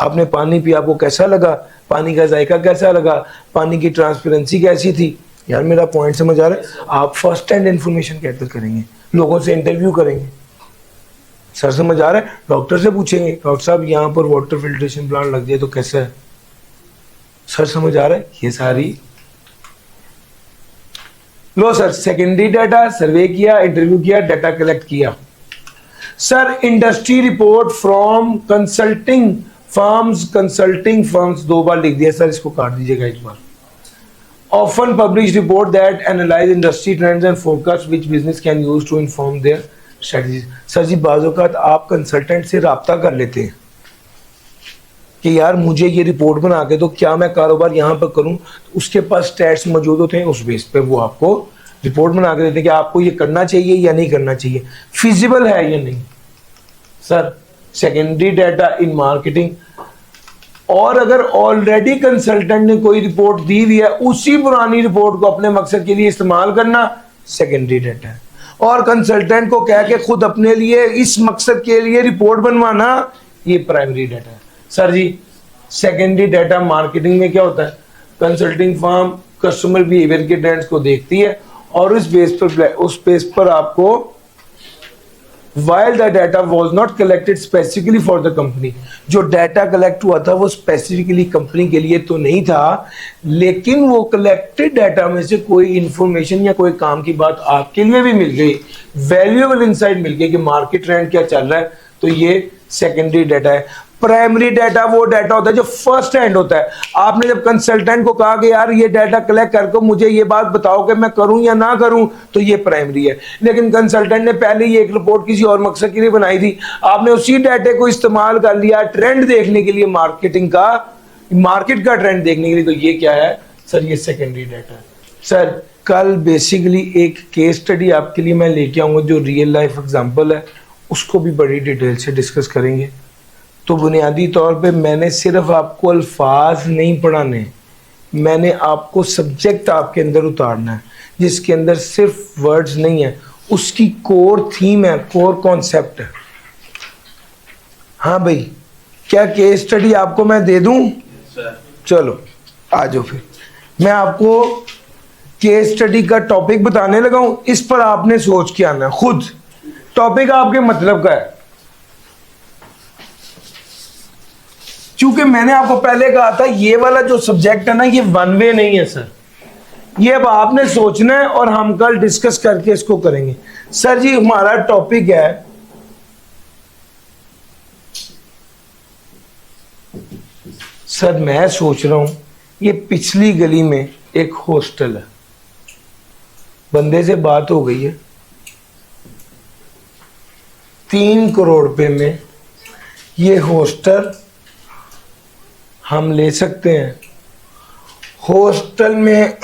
आपने पानी पिया, आपको कैसा लगा? पानी का जायका कैसा लगा? पानी की ट्रांसपेरेंसी कैसी थी? यार मेरा पॉइंट समझ आ रहा है? आप फर्स्ट हैंड इंफॉर्मेशन गैदर करेंगे, लोगों से इंटरव्यू करेंगे। सर समझ आ रहा है? डॉक्टर से पूछेंगे, डॉक्टर साहब यहाँ पर वाटर फिल्ट्रेशन प्लांट लग जाए तो कैसा है? सर समझ आ रहा है? ये सारी लो सर, सेकेंडरी डाटा सर्वे किया, इंटरव्यू किया, डाटा कलेक्ट किया। Sir industry report from consulting firms 2 बार लिख दिया सर, इसको काट दीजिएगा एक बार। Often publish report that analyse industry trends and forecast which business can use to inform their strategies. Sir ji बाज़ औक़ात आप कंसल्टेंट से राब्ता कर लेते हैं कि यार मुझे ये रिपोर्ट बना के तो क्या मैं कारोबार यहाँ पर करूँ, तो उसके पास स्टैट्स मौजूद होते हैं, उस बेस पे वो आपको रिपोर्ट बना के देते हैं कि आपको ये करना चाहिए या नहीं करना चाहिए, फिजिबल है या नहीं। Sir secondary data in marketing, और अगर ऑलरेडी कंसल्टेंट ने कोई रिपोर्ट दी हुई है, उसी पुरानी रिपोर्ट को अपने मकसद के लिए इस्तेमाल करना सेकेंडरी डाटा है, और कंसल्टेंट को कह के खुद अपने लिए इस मकसद के लिए रिपोर्ट बनवाना ये प्राइमरी डाटा है। सर जी सेकेंडरी डाटा मार्केटिंग में क्या होता है? कंसल्टिंग फर्म कस्टमर बिहेवियर के ट्रेंड्स को देखती है और उस बेस पर आपको while the data was not collected specifically for the company, जो डाटा कलेक्ट हुआ था वो स्पेसिफिकली कंपनी के लिए तो नहीं था, लेकिन वो कलेक्टेड डाटा में से कोई इंफॉर्मेशन या कोई काम की बात आपके लिए भी मिल गई, वैल्यूएबल इंसाइट मिल गई कि मार्केट ट्रेंड क्या चल रहा है, तो ये सेकेंडरी डाटा है। प्राइमरी डाटा वो डाटा होता है जो फर्स्ट हैंड होता है। आपने जब कंसल्टेंट को कहा कि यार ये डाटा कलेक्ट करके मुझे ये बात बताओ कि मैं करूं या ना करूं, तो ये प्राइमरी है। लेकिन कंसल्टेंट ने पहले ही एक रिपोर्ट किसी और मकसद के लिए बनाई थी, आपने उसी डाटे को इस्तेमाल कर लिया ट्रेंड देखने के लिए, मार्केट का ट्रेंड देखने के लिए, तो ये क्या है सर? ये सेकेंडरी डाटा है। सर कल बेसिकली एक केस स्टडी आपके लिए मैं लेके आऊंगा जो रियल लाइफ एग्जांपल है, उसको भी बड़ी डिटेल से डिस्कस करेंगे। तो बुनियादी तौर पे मैंने सिर्फ आपको अल्फाज नहीं पढ़ाने, मैंने आपको सब्जेक्ट आपके अंदर उतारना है, जिसके अंदर सिर्फ वर्ड्स नहीं है, उसकी कोर थीम है, कोर कॉन्सेप्ट है। हाँ भाई, क्या केस स्टडी आपको मैं दे दूं? चलो आ जाओ फिर, मैं आपको केस स्टडी का टॉपिक बताने लगा हूं, इस पर आपने सोच के आना खुद। टॉपिक आपके मतलब का है, क्योंकि मैंने आपको पहले कहा था ये वाला जो सब्जेक्ट है ना, ये वन वे नहीं है सर, ये अब आपने सोचना है और हम कल डिस्कस करके इसको करेंगे। सर जी हमारा टॉपिक है सर, मैं सोच रहा हूं ये पिछली गली में एक हॉस्टल है, बंदे से बात हो गई है, 3 करोड़ रुपए में ये हॉस्टल हम ले सकते हैं। हॉस्टल में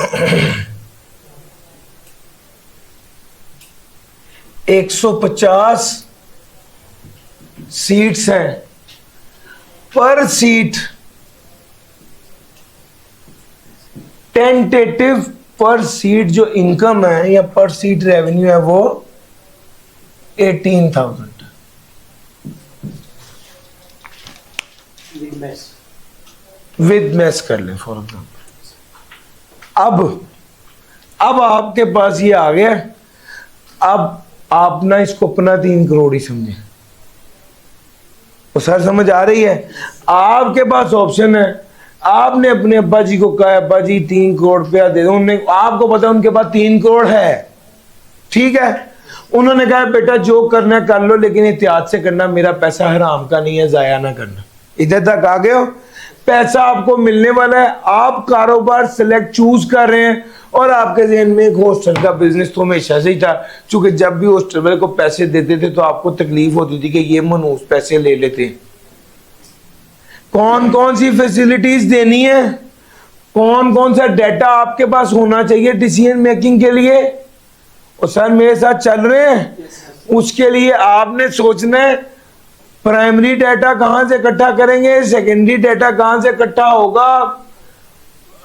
150 सीट्स हैं, पर सीट टेंटेटिव पर सीट जो इनकम है या पर सीट रेवेन्यू है वो 18,000 विद मेस कर लें फॉर एग्जाम्पल। अब आपके पास ये आ गया, अब आप ना इसको अपना 3 करोड़ ही समझे। तो सर समझ आ रही है? आपके पास ऑप्शन है, आपने अपने अब्बा जी को कहा अब्बा जी 3 करोड़ रुपया दे दो, उन्होंने, आपको पता है उनके पास 3 करोड़ है, ठीक है, उन्होंने कहा बेटा जो करना कर लो लेकिन एहतियात से करना, मेरा पैसा हराम का नहीं है, जाया ना करना। इधर तक आ गए हो? पैसा आपको मिलने वाला है, आप कारोबार सिलेक्ट चूज कर रहे हैं, और आपके जहन में एक हॉस्टल का बिजनेस तो हमेशा से ही था, क्योंकि जब भी हॉस्टल वाले को पैसे देते थे तो आपको तकलीफ होती थी कि ये मनहूस पैसे ले लेते हैं। कौन कौन सी फैसिलिटीज देनी है, कौन कौन सा डाटा आपके पास होना चाहिए डिसीजन मेकिंग के लिए, और सर मेरे साथ चल रहे हैं, उसके लिए आपने सोचना है प्राइमरी डाटा कहां से इकट्ठा करेंगे, सेकेंडरी डाटा कहां से इकट्ठा होगा,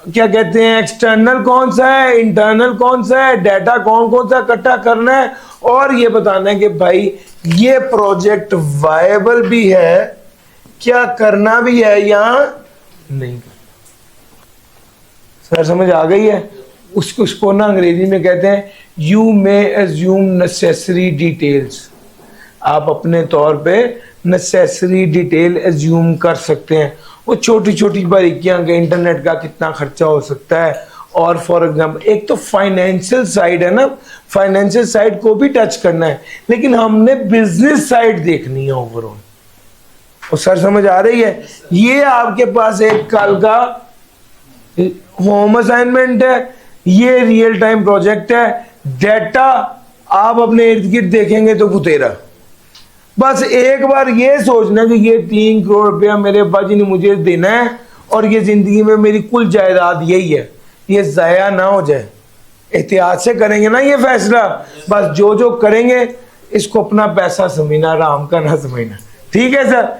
क्या कहते हैं, एक्सटर्नल कौन सा है, इंटरनल कौन सा है, डाटा कौन कौन सा इकट्ठा करना है, और ये बताना है कि भाई ये प्रोजेक्ट वायबल भी है, क्या करना भी है या नहीं। सर समझ आ गई है? उसको ना अंग्रेजी में कहते हैं you may assume necessary details. आप अपने तौर पे नेसेसरी डिटेल एज्यूम कर सकते हैं। वो छोटी छोटी बारीकियां के इंटरनेट का कितना खर्चा हो सकता है, और फॉर एग्जांपल एक तो फाइनेंशियल साइड है ना, फाइनेंशियल साइड को भी टच करना है, लेकिन हमने बिजनेस साइड देखनी है ओवरऑल। और सर समझ आ रही है? ये आपके पास एक कल का होम असाइनमेंट है, ये रियल टाइम प्रोजेक्ट है। डेटा आप अपने इर्द गिर्द देखेंगे तो पुतेरा। बस एक बार ये सोचना कि ये 3 करोड़ रुपया मेरे अब्बा जी ने मुझे देना है और ये जिंदगी में मेरी कुल जायदाद यही है, ये जाया ना हो जाए। एहतियात से करेंगे ना ये फैसला, बस जो जो करेंगे इसको अपना पैसा समझना, आराम का ना समझना। ठीक है सर?